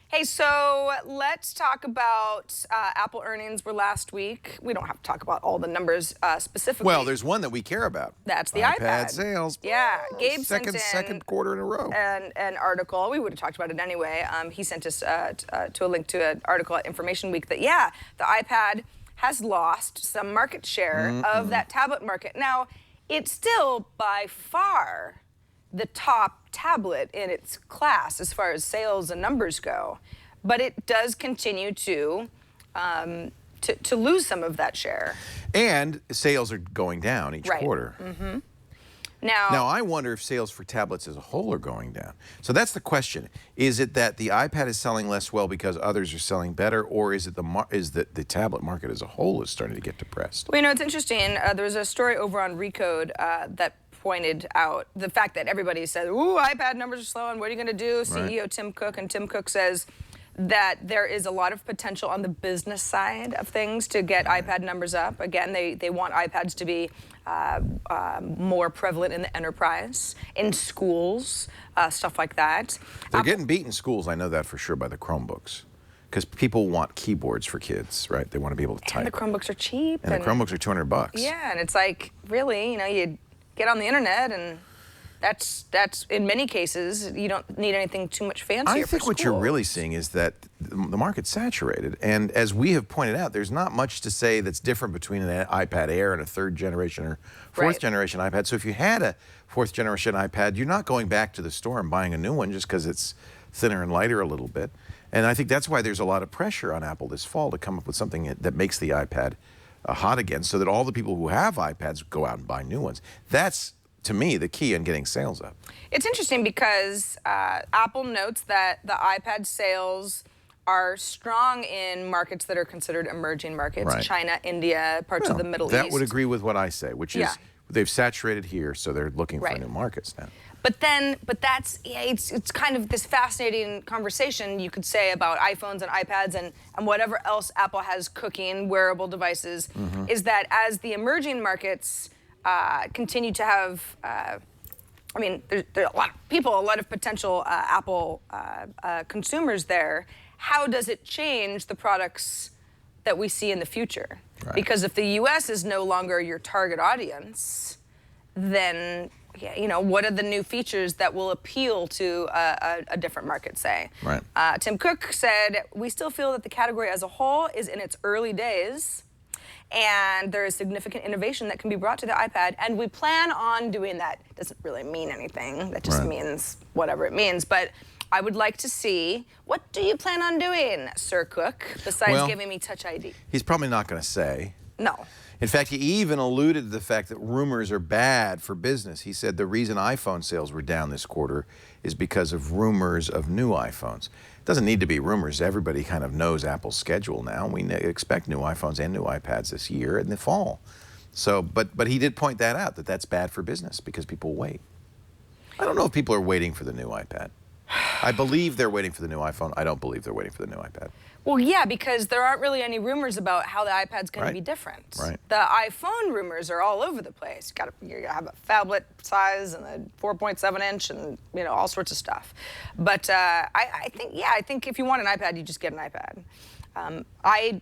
Hey, so let's talk about Apple earnings were last week. We don't have to talk about all the numbers specifically. Well, there's one that we care about. That's the iPad. sales. Yeah, Gabe sent in second quarter in a row. an article. We would have talked about it anyway. He sent us to a link to an article at Information Week that, the iPad has lost some market share of that tablet market. Now, it's still by far the top tablet in its class as far as sales and numbers go, but it does continue to lose some of that share. And sales are going down each quarter. Now, I wonder if sales for tablets as a whole are going down. So that's the question. Is it that the iPad is selling less well because others are selling better, or is it the tablet market as a whole is starting to get depressed? Well, it's interesting. There was a story over on Recode that pointed out the fact that everybody said, ooh, iPad numbers are slowing, what are you going to do? CEO Tim Cook, and Tim Cook says that there is a lot of potential on the business side of things to get iPad numbers up. Again, they want iPads to be more prevalent in the enterprise, in schools, stuff like that. They're getting beat in schools, I know that for sure, by the Chromebooks. Because people want keyboards for kids, right? They want to be able to type. And the Chromebooks are cheap. And the Chromebooks are $200. Yeah, and it's like, really, you get on the internet, and that's in many cases you don't need anything too much fancier. I think what you're really seeing is that the market's saturated, and as we have pointed out, there's not much to say that's different between an iPad Air and a third generation or fourth generation iPad. So if you had a fourth generation iPad, you're not going back to the store and buying a new one just because it's thinner and lighter a little bit. And I think that's why there's a lot of pressure on Apple this fall to come up with something that makes the iPad hot again, so that all the people who have iPads go out and buy new ones. That's, to me, the key in getting sales up. It's interesting because Apple notes that the iPad sales are strong in markets that are considered emerging markets, China, India, parts of the Middle East. That would agree with what I say, which is they've saturated here, so they're looking for new markets now. But that's, it's kind of this fascinating conversation you could say about iPhones and iPads and whatever else Apple has cooking, wearable devices, is that as the emerging markets continue to have, there are a lot of people, a lot of potential Apple consumers there, how does it change the products that we see in the future? Because if the US is no longer your target audience, then what are the new features that will appeal to a different market, say? Tim Cook said, we still feel that the category as a whole is in its early days, and there is significant innovation that can be brought to the iPad, and we plan on doing that. Doesn't really mean anything. That just means whatever it means. But I would like to see, what do you plan on doing, Sir Cook, besides giving me Touch ID? He's probably not going to say. No. In fact, he even alluded to the fact that rumors are bad for business. He said the reason iPhone sales were down this quarter is because of rumors of new iPhones. It doesn't need to be rumors. Everybody kind of knows Apple's schedule now. We expect new iPhones and new iPads this year in the fall. So, but he did point that out, that that's bad for business because people wait. I don't know if people are waiting for the new iPad. I believe they're waiting for the new iPhone. I don't believe they're waiting for the new iPad. Well, yeah, because there aren't really any rumors about how the iPad's going to be different. The iPhone rumors are all over the place. You gotta have a phablet size and a 4.7 inch and all sorts of stuff. But I think if you want an iPad, you just get an iPad. I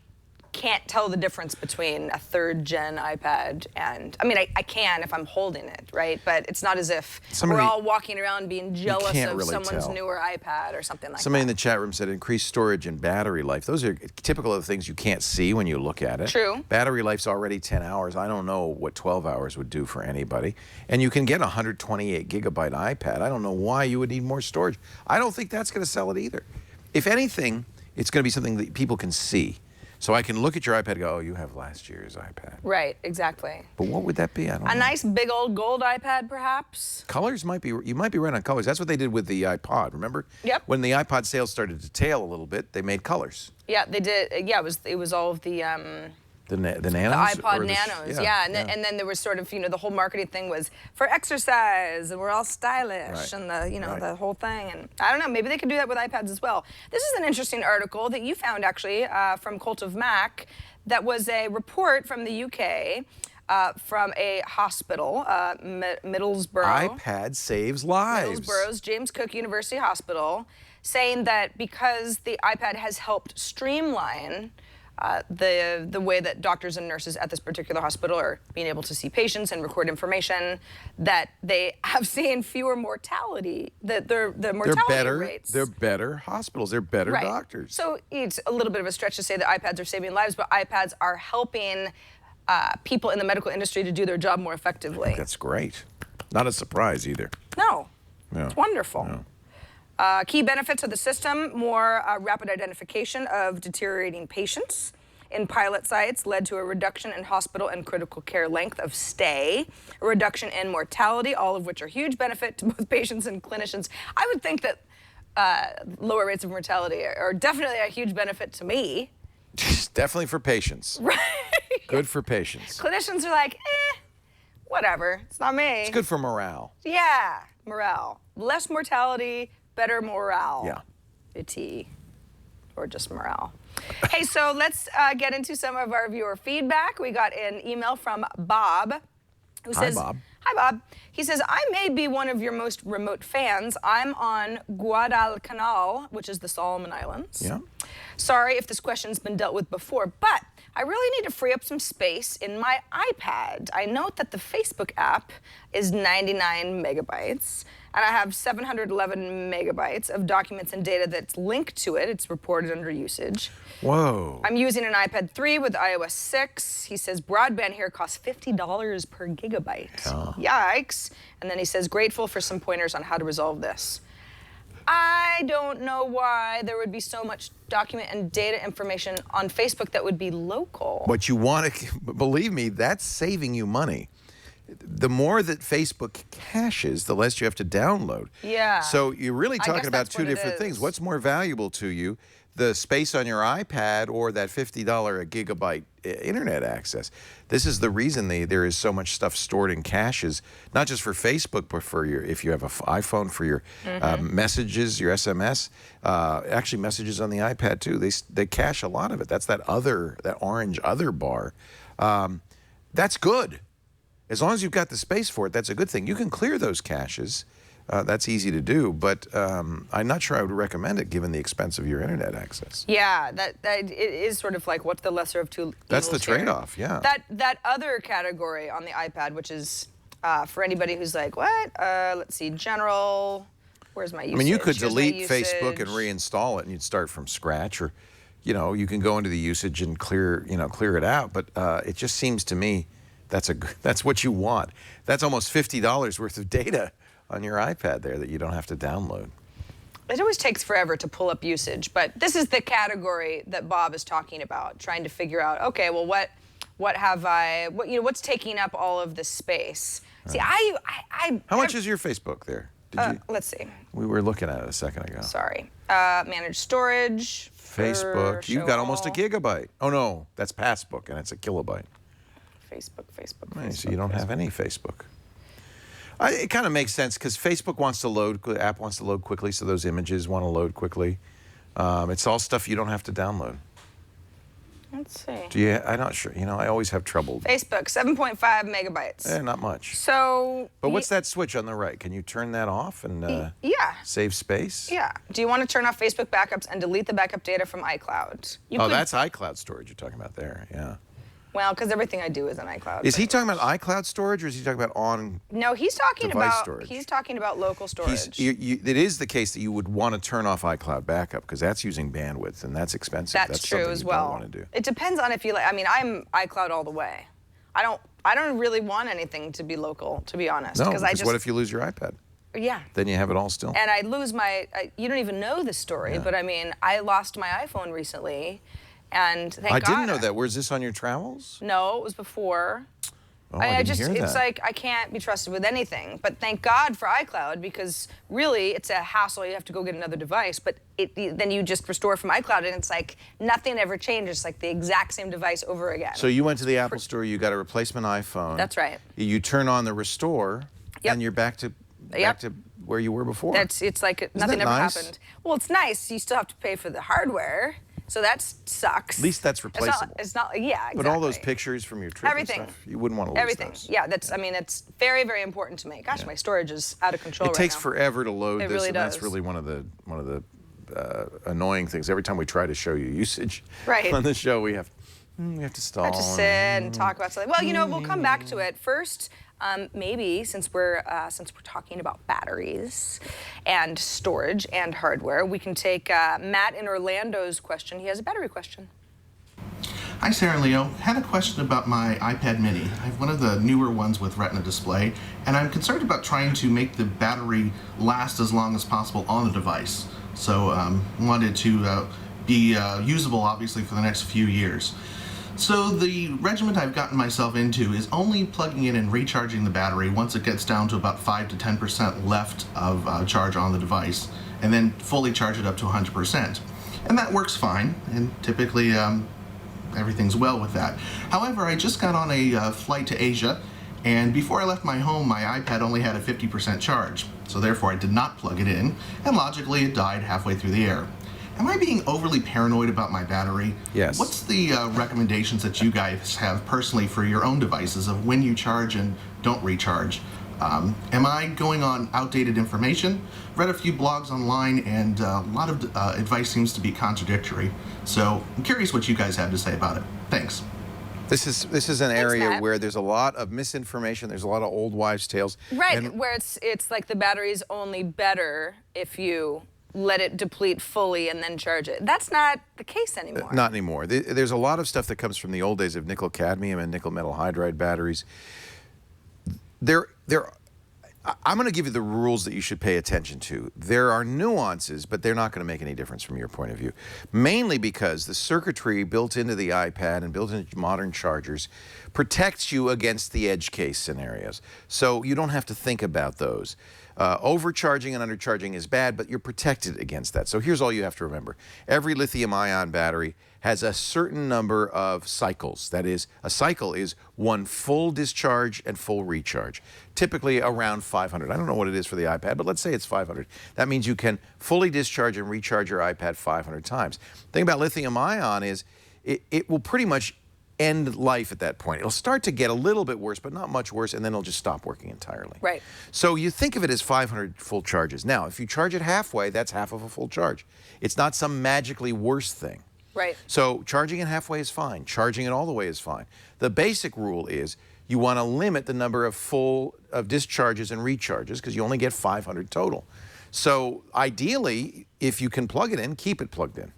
can't tell the difference between a third-gen iPad and, I can if I'm holding it, right? But it's not as if we're all walking around being jealous of someone's newer iPad or something like that. Somebody in the chat room said increased storage and battery life. Those are typical of things you can't see when you look at it. True. Battery life's already 10 hours. I don't know what 12 hours would do for anybody. And you can get a 128 gigabyte iPad. I don't know why you would need more storage. I don't think that's going to sell it either. If anything, it's going to be something that people can see. So I can look at your iPad and go, oh, you have last year's iPad. Right, exactly. But what would that be? I don't know. A nice big old gold iPad, perhaps? Colors might be, you might be right on colors. That's what they did with the iPod, remember? Yep. When the iPod sales started to tail a little bit, they made colors. Yeah, they did. Yeah, it was all of the The nanos? The iPod Nanos, yeah. And then there was sort of, the whole marketing thing was for exercise, and we're all stylish, and the whole thing. And I don't know, maybe they could do that with iPads as well. This is an interesting article that you found, actually, from Cult of Mac, that was a report from the UK, from a hospital, Middlesbrough. iPad saves lives. Middlesbrough's James Cook University Hospital, saying that because the iPad has helped streamline the way that doctors and nurses at this particular hospital are being able to see patients and record information, that they have seen fewer mortality, the mortality rates. They're better hospitals. They're better doctors. So it's a little bit of a stretch to say that iPads are saving lives, but iPads are helping people in the medical industry to do their job more effectively. I think that's great. Not a surprise either. No. Yeah. It's wonderful. Yeah. Key benefits of the system: more rapid identification of deteriorating patients in pilot sites led to a reduction in hospital and critical care length of stay, a reduction in mortality, all of which are huge benefit to both patients and clinicians. I would think that lower rates of mortality are definitely a huge benefit to me. Definitely for patients. Right. Good for patients. Clinicians are like, whatever, it's not me. It's good for morale. Yeah, morale. Less mortality, better morale. Yeah. Or just morale. Hey, so let's get into some of our viewer feedback. We got an email from Bob, who says, Hi, Bob. He says, I may be one of your most remote fans. I'm on Guadalcanal, which is the Solomon Islands. Yeah. Sorry if this question's been dealt with before, but I really need to free up some space in my iPad. I note that the Facebook app is 99 megabytes, and I have 711 megabytes of documents and data that's linked to it. It's reported under usage. Whoa. I'm using an iPad 3 with iOS 6. He says broadband here costs $50 per gigabyte. Oh. Yikes. And then he says grateful for some pointers on how to resolve this. I don't know why there would be so much document and data information on Facebook that would be local. But you want to, believe me, that's saving you money. The more that Facebook caches, the less you have to download. Yeah. So you're really talking about two different things. What's more valuable to you, the space on your iPad or that $50 a gigabyte internet access? This is the reason there is so much stuff stored in caches, not just for Facebook, but for if you have an iPhone, for your messages, your SMS, actually messages on the iPad too. They cache a lot of it. That's that orange other bar. That's good. As long as you've got the space for it, that's a good thing. You can clear those caches. That's easy to do, but I'm not sure I would recommend it given the expense of your internet access. Yeah, that it is sort of like what's the lesser of two evils. That's the trade-off, yeah. That other category on the iPad, which is for anybody who's like, what? Let's see, general. Where's my usage? I mean, you could delete Facebook and reinstall it, and you'd start from scratch, or you can go into the usage and clear it out. But it just seems to me that's what you want. That's almost $50 worth of data on your iPad there that you don't have to download. It always takes forever to pull up usage, but this is the category that Bob is talking about, trying to figure out, okay, well, what's taking up all of this space? See, How much is your Facebook there? Let's see. We were looking at it a second ago. Sorry. Manage storage. Facebook. You've got almost a gigabyte. Oh, no, that's Passbook, and it's a kilobyte. Facebook. So you don't have any Facebook. It kind of makes sense because Facebook wants to load, the app wants to load quickly, so those images want to load quickly. It's all stuff you don't have to download. Let's see. I'm not sure. I always have trouble. Facebook, 7.5 megabytes. Not much. So. But what's that switch on the right? Can you turn that off and save space? Yeah. Do you want to turn off Facebook backups and delete the backup data from iCloud? That's iCloud storage you're talking about there, yeah. Well, because everything I do is in iCloud. Is he talking about iCloud storage, or is he talking about on? No, he's talking about storage? He's talking about local storage. It is the case that you would want to turn off iCloud backup because that's using bandwidth and that's expensive. That's true as well. Don't want to do. It depends on if you like. I mean, I'm iCloud all the way. I don't really want anything to be local, to be honest. No, because what if you lose your iPad? Yeah. Then you have it all still. And I lose you don't even know the story, but I mean, I lost my iPhone recently. And thank God. I didn't know that. Was this on your travels? No, it was before. Oh, I didn't hear it's that. like I can't be trusted with anything. But thank God for iCloud, because really it's a hassle. You have to go get another device, but then you just restore from iCloud, and it's like nothing ever changes. It's like the exact same device over again. So you went to the Apple Store, you got a replacement iPhone. That's right. You turn on the restore, and you're back to where you were before. It's like nothing ever happened. Well, it's nice. You still have to pay for the hardware. So that sucks. At least that's replaceable. It's not yeah, exactly. But all those pictures from your trip Everything. and stuff, you wouldn't want to lose Everything. those. Yeah, it's very, very important to me. Gosh, my storage is out of control It takes right now. forever to load It this, really and does. that's really one of the annoying things. Every time we try to show you usage on the show, we have to stall. I have to sit and talk about something. Well, you know, we'll come back to it. First, maybe since we're talking about batteries and storage and hardware, we can take Matt in Orlando's question. He has a battery question. Hi, Sarah and Leo. Had a question about my iPad mini. I have one of the newer ones with Retina display, and I'm concerned about trying to make the battery last as long as possible on the device. So wanted to be usable, obviously, for the next few years. So the regiment I've gotten myself into is only plugging in and recharging the battery once it gets down to about 5 to 10% left of charge on the device, and then fully charge it up to 100%. And that works fine, and typically everything's well with that. However, I just got on a flight to Asia, and before I left my home, my iPad only had a 50% charge, so therefore I did not plug it in, and logically it died halfway through the air. Am I being overly paranoid about my battery? Yes. What's the recommendations that you guys have personally for your own devices of when you charge and don't recharge? Am I going on outdated information? Read a few blogs online, and a lot of advice seems to be contradictory. So I'm curious what you guys have to say about it. Thanks. This is an area Matt. where there's a lot of misinformation. There's a lot of old wives' tales. Right, And where it's like the battery's only better if you let it deplete fully and then charge it. That's not the case anymore. Not anymore. There's a lot of stuff that comes from the old days of nickel cadmium and nickel metal hydride batteries. I'm going to give you the rules that you should pay attention to. There are nuances, but they're not going to make any difference from your point of view. Mainly because the circuitry built into the iPad and built into modern chargers protects you against the edge case scenarios. So you don't have to think about those. Overcharging and undercharging is bad, but you're protected against that. So here's all you have to remember. Every lithium-ion battery has a certain number of cycles. That is, a cycle is one full discharge and full recharge, typically around 500. I don't know what it is for the iPad, but let's say it's 500. That means you can fully discharge and recharge your iPad 500 times. The thing about lithium-ion is it will pretty much end life at that point. It'll start to get a little bit worse, but not much worse, and then it'll just stop working entirely. Right. So you think of it as 500 full charges. Now, if you charge it halfway, that's half of a full charge. It's not some magically worse thing. Right. So charging it halfway is fine. Charging it all the way is fine. The basic rule is you want to limit the number of discharges and recharges because you only get 500 total. So ideally, if you can plug it in, keep it plugged in.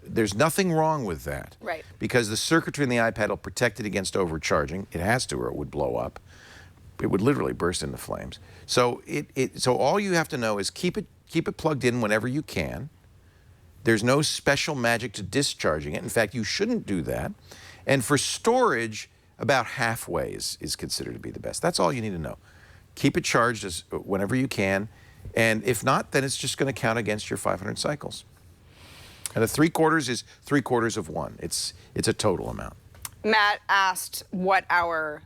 There's nothing wrong with that. Right. Because the circuitry in the iPad will protect it against overcharging. It has to, or it would blow up. It would literally burst into flames. So so all you have to know is keep it plugged in whenever you can. There's no special magic to discharging it. In fact, you shouldn't do that. And for storage, about halfway is considered to be the best. That's all you need to know. Keep it charged whenever you can. And if not, then it's just going to count against your 500 cycles. And a 3/4 is 3/4 of one. It's a total amount. Matt asked what our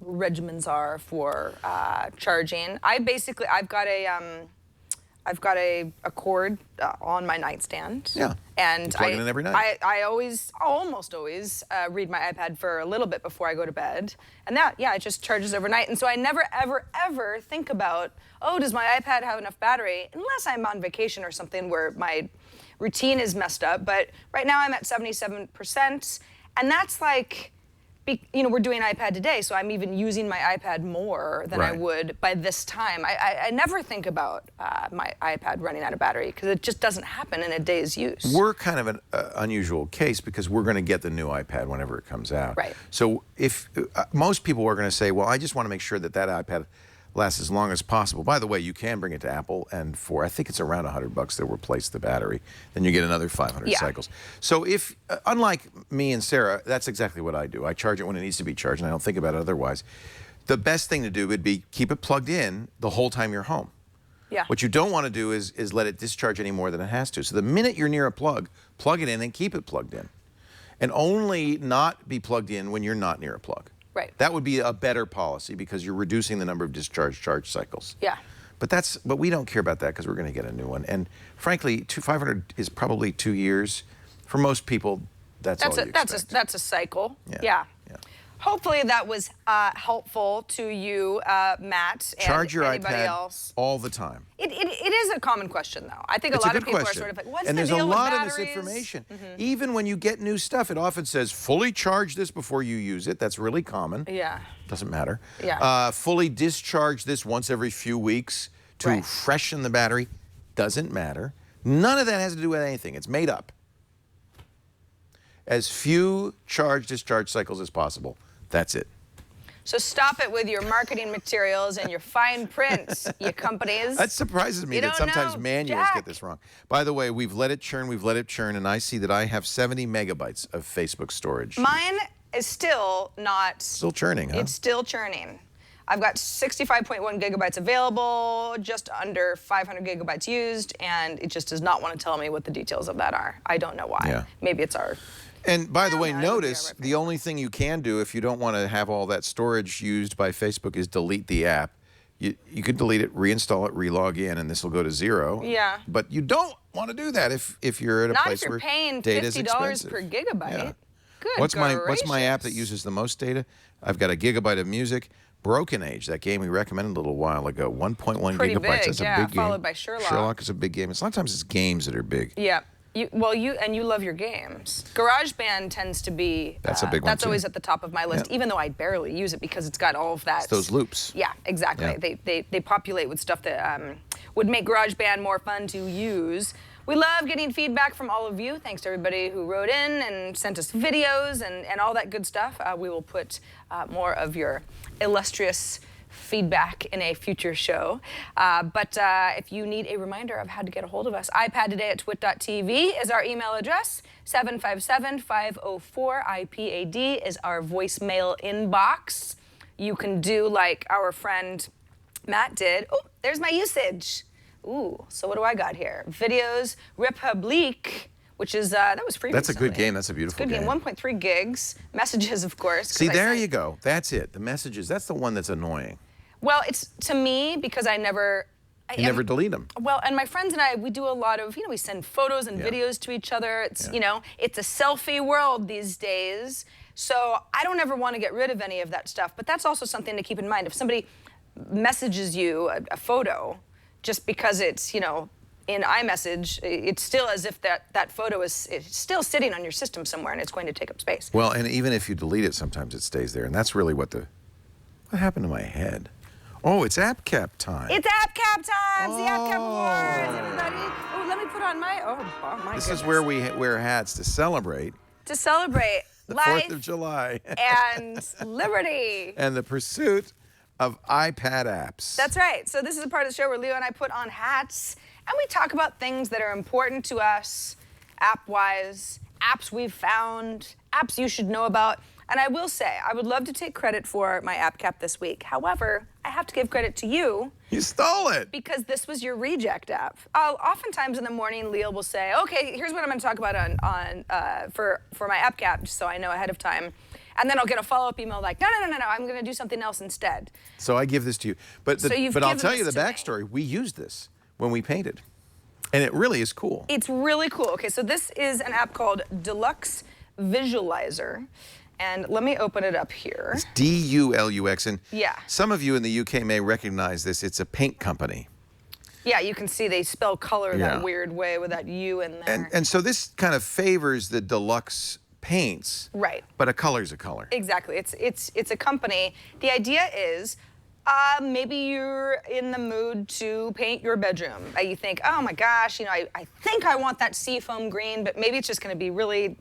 regimens are for charging. I've got a cord on my nightstand. Yeah. And you plug it in every night. I almost always read my iPad for a little bit before I go to bed. And it just charges overnight. And so I never, ever, ever think about, oh, does my iPad have enough battery? Unless I'm on vacation or something where my routine is messed up. But right now I'm at 77%. And that's like, we're doing iPad today, so I'm even using my iPad more than I would by this time. I never think about my iPad running out of battery because it just doesn't happen in a day's use. We're kind of an unusual case because we're going to get the new iPad whenever it comes out. Right. So if most people are going to say, well, I just want to make sure that iPad lasts as long as possible. By the way, you can bring it to Apple, and for I think it's around $100, they'll replace the battery. Then you get another 500 cycles. So if, unlike me and Sarah, that's exactly what I do. I charge it when it needs to be charged, and I don't think about it otherwise. The best thing to do would be keep it plugged in the whole time you're home. Yeah. What you don't want to do is let it discharge any more than it has to. So the minute you're near a plug it in and keep it plugged in. And only not be plugged in when you're not near a plug. Right. That would be a better policy because you're reducing the number of discharge charge cycles. Yeah. But we don't care about that because we're going to get a new one. And frankly, 500 is probably 2 years. For most people, that's all you expect. That's a cycle. Yeah. Hopefully that was helpful to you, Matt, and Charge your anybody iPad else. all the time. It is a common question, though. I think a lot of people are sort of like, what's the deal with batteries? And there's a lot of misinformation. Even when you get new stuff, it often says, fully charge this before you use it. That's really common. Yeah. Doesn't matter. Yeah. Fully discharge this once every few weeks to freshen the battery. Doesn't matter. None of that has to do with anything. It's made up. As few charge-discharge cycles as possible. That's it. So stop it with your marketing materials and your fine print, you companies. That surprises me that sometimes manuals get this wrong. By the way, we've let it churn, and I see that I have 70 megabytes of Facebook storage. Mine is still not... Still churning, huh? It's still churning. I've got 65.1 gigabytes available, just under 500 gigabytes used, and it just does not want to tell me what the details of that are. I don't know why. Yeah. Maybe it's our... And by the way, notice the only thing you can do if you don't want to have all that storage used by Facebook is delete the app. You could delete it, reinstall it, relog in, and this will go to 0. Yeah. But you don't want to do that if you're at a place where data is expensive. Not if you're paying $50 per gigabyte. Yeah. Good What's my app that uses the most data? I've got a gigabyte of music. Broken Age, that game we recommended a little while ago, 1.1 gigabytes. That's a big game. Followed by Sherlock. Sherlock is a big game. Sometimes it's games that are big. Yeah. You love your games. GarageBand tends to be... That's a big one, That's always at the top of my list, even though I barely use it because it's got all of that... It's those loops. Yeah, exactly. Yeah. They populate with stuff that would make GarageBand more fun to use. We love getting feedback from all of you. Thanks to everybody who wrote in and sent us videos and all that good stuff. We will put more of your illustrious feedback in a future show. But if you need a reminder of how to get a hold of us, iPadtoday@twit.tv is our email address. 757-504-IPAD is our voicemail inbox. You can do like our friend Matt did. Oh, there's my usage. Ooh, so what do I got here? Videos Republique, which is, that was free That's recently. A good game. That's a beautiful game. 1.3 gigs. Messages, of course. See, there you go. That's it. The messages. That's the one that's annoying. Well, it's to me because I never... You never delete them. Well, and my friends and I, we do a lot of, we send photos and videos to each other. It's, it's a selfie world these days. So I don't ever want to get rid of any of that stuff. But that's also something to keep in mind. If somebody messages you a photo just because it's, in iMessage, it's still as if that photo is still sitting on your system somewhere and it's going to take up space. Well, and even if you delete it, sometimes it stays there. And that's really what happened to my head? Oh, it's App Cap time. It's App Cap time. It's the App Cap Awards, everybody. Oh, let me put on my, my This goodness. is where we wear hats to celebrate. To celebrate the life 4th of July. and liberty. And the pursuit of iPad apps. That's right. So this is a part of the show where Leo and I put on hats and we talk about things that are important to us, app-wise, apps we've found, apps you should know about. And I will say, I would love to take credit for my app cap this week. However, I have to give credit to you. You stole it. Because this was your reject app. Oftentimes in the morning, Leo will say, okay, here's what I'm going to talk about for my app cap, just so I know ahead of time. And then I'll get a follow-up email like, no, I'm going to do something else instead. So I give this to you. But I'll tell you the backstory. We used this when we painted. And it really is cool. It's really cool. Okay, so this is an app called Dulux Visualizer. And let me open it up here. It's D-U-L-U-X. And yeah. Some of you in the UK may recognize this. It's a paint company. Yeah, you can see they spell color that weird way with that U in there. And so this kind of favors the deluxe paints. Right. But a color's a color. Exactly. It's a company. The idea is Maybe you're in the mood to paint your bedroom. You think, oh my gosh, I think I want that seafoam green, but maybe it's just going to be really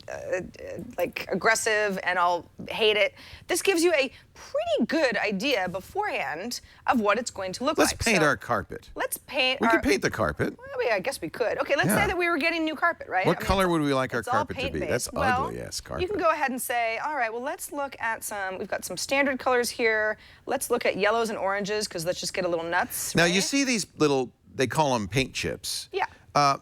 like aggressive and I'll hate it. This gives you a pretty good idea beforehand of what it's going to look like. Let's paint our carpet. Let's paint We could paint the carpet. Well, I guess we could. Okay, let's say that we were getting new carpet, right? What color would we like our carpet to be? That's ugly, yes, carpet. You can go ahead and say, all right, well, let's look at we've got some standard colors here. Let's look at yellows and oranges, because let's just get a little nuts. Now, right? you see these little, they call them paint chips. Yeah.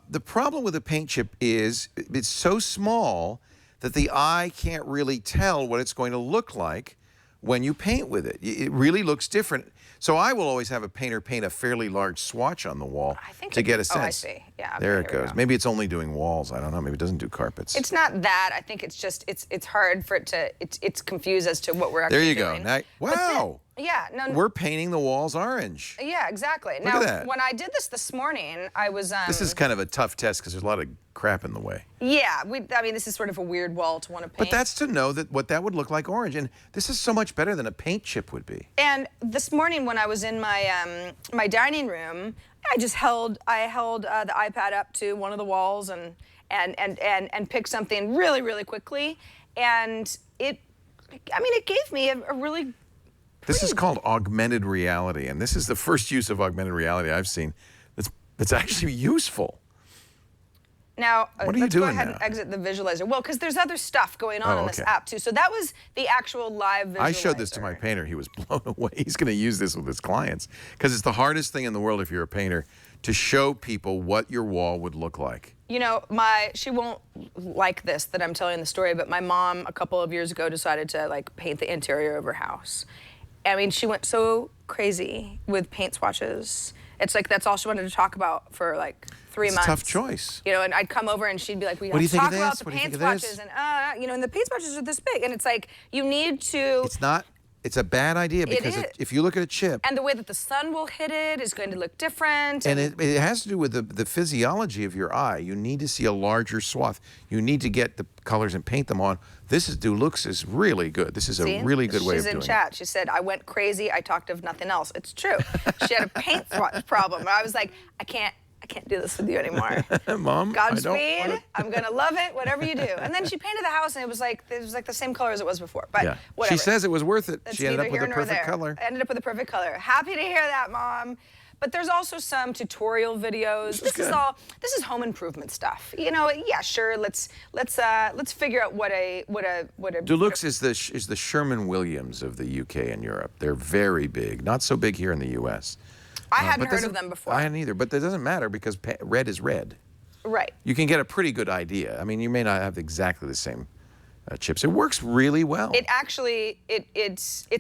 The problem with a paint chip is it's so small that the eye can't really tell what it's going to look like when you paint with it. It really looks different. So I will always have a painter paint a fairly large swatch on the wall to get a sense. Oh, I see. Yeah. There it goes. Maybe it's only doing walls. I don't know. Maybe it doesn't do carpets. It's not that. I think it's just it's hard for it to it's confused as to what we're actually doing. There you go. Wow. Yeah. No. We're painting the walls orange. Yeah, exactly. Look at that. When I did this morning, I was. This is kind of a tough test because there's a lot of crap in the way. Yeah. I mean, this is sort of a weird wall to want to paint. But that's to know what that would look like orange, and this is so much better than a paint chip would be. And this morning, when I was in my my dining room, I held the iPad up to one of the walls and picked something really, really quickly, and it gave me a really. This is called augmented reality, and this is the first use of augmented reality I've seen that's actually useful. Now, let's go ahead now? and exit the visualizer. Well, because there's other stuff going on in this app, too. So that was the actual live visualizer. I showed this to my painter. He was blown away. He's going to use this with his clients because it's the hardest thing in the world if you're a painter to show people what your wall would look like. She won't like this that I'm telling the story, but my mom, a couple of years ago, decided to, paint the interior of her house. I mean, she went so crazy with paint swatches. It's like that's all she wanted to talk about for 3 months. It's a tough choice. And I'd come over and she'd be like, we got to talk about the paint swatches. And, and the paint swatches are this big. And it's like, you need to. It's a bad idea because if you look at a chip. And the way that the sun will hit it is going to look different. And it has to do with the physiology of your eye. You need to see a larger swath. You need to get the colors and paint them on. Dulux is really good. This is a really good way of doing it. She's in chat. She said, I went crazy. I talked of nothing else. It's true. She had a paint swatch problem. I was like, I can't do this with you anymore. Mom, Godspeed. I'm gonna love it, whatever you do. And then she painted the house, and it was like the same color as it was before. But whatever. She says it was worth it. That's she ended up with a perfect color. I ended up with a perfect color. Happy to hear that, Mom. But there's also some tutorial videos. This is home improvement stuff. Yeah, sure. Let's figure out what a Dulux is the Sherman-Williams of the UK and Europe. They're very big. Not so big here in the US. I hadn't heard of them before. I hadn't either, but that doesn't matter because red is red. Right. You can get a pretty good idea. I mean, you may not have exactly the same chips. It works really well. It actually, it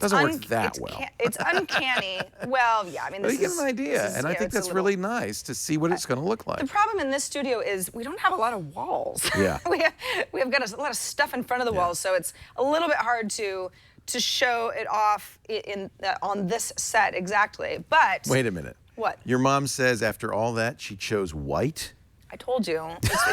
doesn't work that well. It's uncanny. Well, yeah, I mean, you get an idea, and I think that's really nice to see what it's going to look like. The problem in this studio is we don't have a lot of walls. Yeah. we have got a lot of stuff in front of the walls, so it's a little bit hard to show it off on this set exactly. But wait a minute. What? Your mom says after all that she chose white? I told you.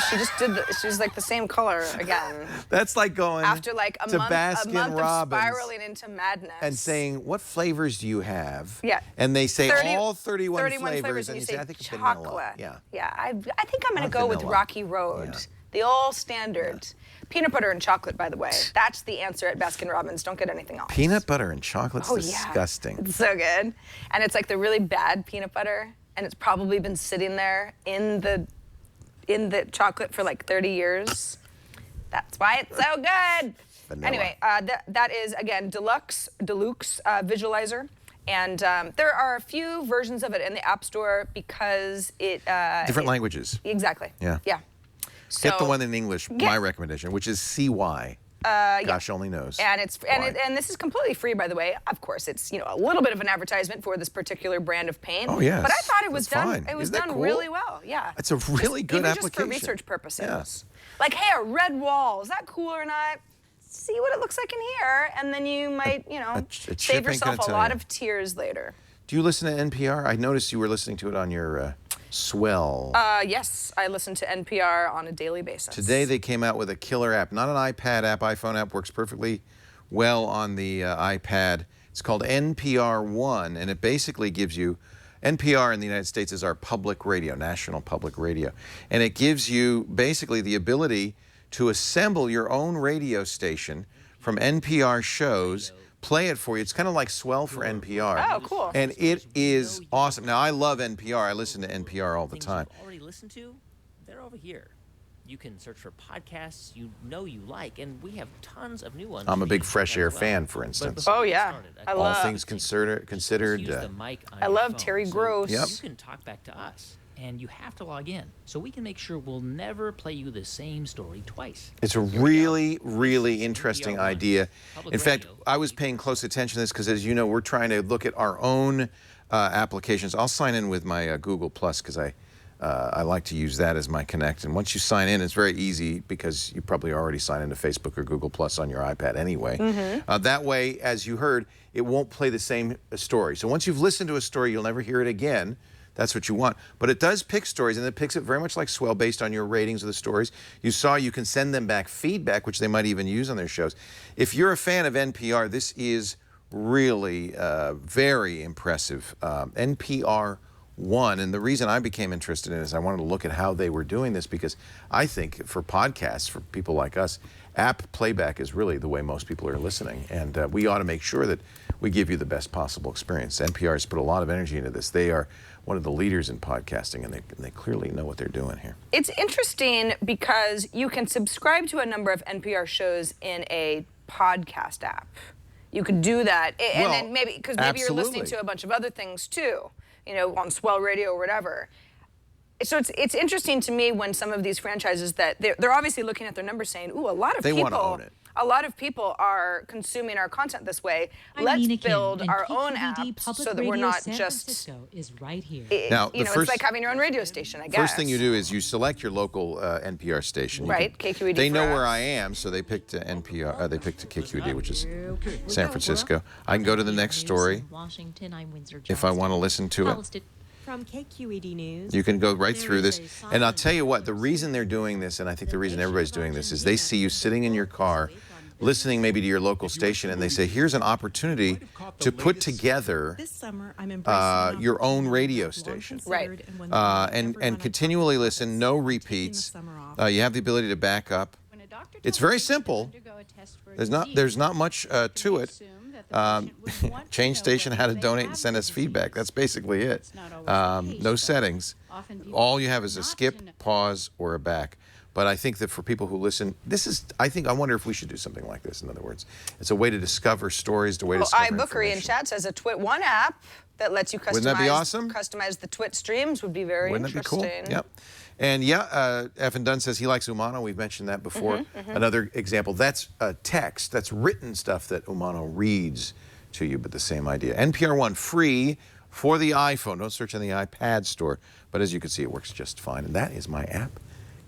She just did. She's like the same color again. That's like going after a month of spiraling into madness and saying, "What flavors do you have?" Yeah. And they say all 31 flavors, and you say, "I think it's chocolate." Vanilla. Yeah. I think I'm going to go with Rocky Road, the old standard. Yeah. Peanut butter and chocolate, by the way. That's the answer at Baskin-Robbins. Don't get anything else. Peanut butter and chocolate's disgusting. It's so good, and it's like the really bad peanut butter, and it's probably been sitting there in the chocolate for 30 years. That's why it's so good. Vanilla. Anyway, that is, again, Dulux Visualizer. And there are a few versions of it in the App Store because it... different languages. Exactly. Yeah. Yeah. So, get the one in English, my recommendation, which is CY. Gosh only knows. And and this is completely free, by the way. Of course, it's a little bit of an advertisement for this particular brand of paint. Oh yes. But I thought it was done. Fine. It was Isn't that done cool? really well. Yeah. It's a really good application. Just for research purposes. Yeah. Like, hey, a red wall, is that cool or not? See what it looks like in here, and then you might, save yourself a lot of tears later. Do you listen to NPR? I noticed you were listening to it on your Swell. Yes, I listen to NPR on a daily basis. Today they came out with a killer app, not an iPad app. iPhone app works perfectly well on the iPad. It's called NPR One, and it basically gives you, NPR in the United States is our public radio, national public radio. And it gives you basically the ability to assemble your own radio station from NPR shows, play it for you. It's kind of like Swell for NPR. Oh, cool. And it is awesome. Now, I love NPR. I listen to NPR all the time. Things you've already listened to, they're over here. You can search for podcasts you like, and we have tons of new ones. I'm a big Fresh Air fan, for instance. Oh, yeah. I love All Things Considered. I love Terry Gross. So you can talk back to us, and you have to log in, so we can make sure we'll never play you the same story twice. It's a really, really interesting idea. In fact, I was paying close attention to this because, as you know, we're trying to look at our own applications. I'll sign in with my Google Plus because I like to use that as my connect. And once you sign in, it's very easy because you probably already signed into Facebook or Google Plus on your iPad anyway. That way, as you heard, it won't play the same story. So once you've listened to a story, you'll never hear it again. That's what you want. But it does pick stories, and it picks it very much like Swell based on your ratings of the stories. You saw you can send them back feedback, which they might even use on their shows. If you're a fan of NPR, this is really very impressive. NPR One, and the reason I became interested in it is I wanted to look at how they were doing this, because I think for podcasts, for people like us, app playback is really the way most people are listening, and we ought to make sure that we give you the best possible experience. NPR has put a lot of energy into this. They are one of the leaders in podcasting, and they clearly know what they're doing here. It's interesting because you can subscribe to a number of NPR shows in a podcast app. You could do that, and then maybe you're listening to a bunch of other things too, you know, on Swell Radio or whatever. So it's interesting to me when some of these franchises that they're obviously looking at their numbers saying, ooh, a lot of people are consuming our content this way. Let's build our own app so that we're not just is right here. Now, it's like having your own radio station, I guess. First thing you do is you select your local NPR station. Right, KQED. They know where I am, so they picked NPR. They picked KQED, which is San Francisco. I can go to the next story if I want to listen to it. From KQED News. You can go right through this. And I'll tell you what, the reason they're doing this, and I think the reason everybody's doing this, is they see you sitting in your car, listening maybe to your local station, and they say, here's an opportunity to put together your own radio station. Right. And continually listen, no repeats. You have the ability to back up. It's very simple. There's not much to it. Change station, how to donate and send us feedback. That's basically it. No settings. All you have is a skip, pause, or a back. But I think that for people who listen, I wonder if we should do something like this, in other words. It's a way to discover stories, a way to discover iBookery in chat says a Twit One app that lets you customize. Wouldn't that be awesome? Customize the Twit streams would be very interesting. Wouldn't that be cool? Yep. And yeah, Effin Dunn says he likes Umano. We've mentioned that before. Another example, that's text, that's written stuff that Umano reads to you, but the same idea. NPR One, free for the iPhone. Don't search in the iPad store. But as you can see, it works just fine. And that is my app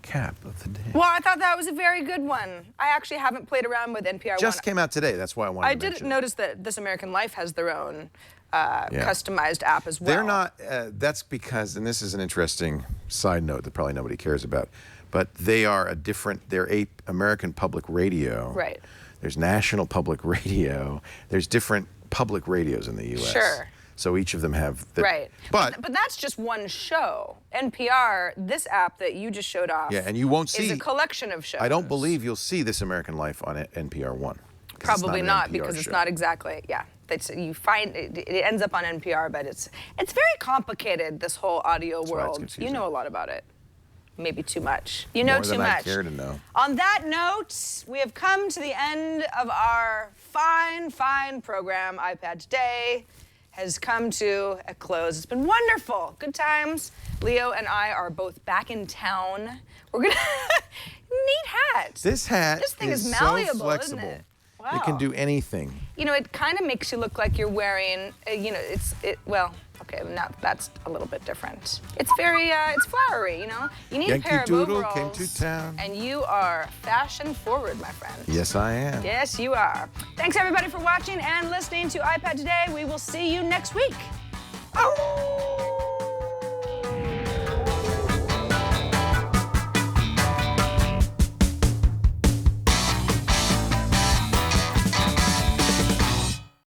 cap of the day. Well, I thought that was a very good one. I actually haven't played around with NPR One. Just came out today. That's why I wanted to mention it. I did notice that This American Life has their own customized app as well. They're not, that's because, and this is an interesting side note that probably nobody cares about, but they're American Public Radio. Right. There's National Public Radio. There's different public radios in the U.S. Sure. So each of them have... Right. But that's just one show. NPR, this app that you just showed off, and you won't see, is a collection of shows. I don't believe you'll see This American Life on NPR One. Probably not, because it's not exactly, you find it ends up on NPR, but it's very complicated, this whole audio world. You know a lot about it. Maybe too much. You know too much. More than I care to know. On that note, we have come to the end of our fine, fine program. iPad Today has come to a close. It's been wonderful. Good times. Leo and I are both back in town. We're gonna neat hat. This thing is malleable, so flexible. isn't it? Wow. It can do anything. You know, it kind of makes you look like you're wearing, well, okay, now that's a little bit different. It's very, it's flowery, you know? You need Yankee a pair of Doodle overalls. came to town. And you are fashion forward, my friend. Yes, I am. Yes, you are. Thanks, everybody, for watching and listening to iPad Today. We will see you next week. Oh!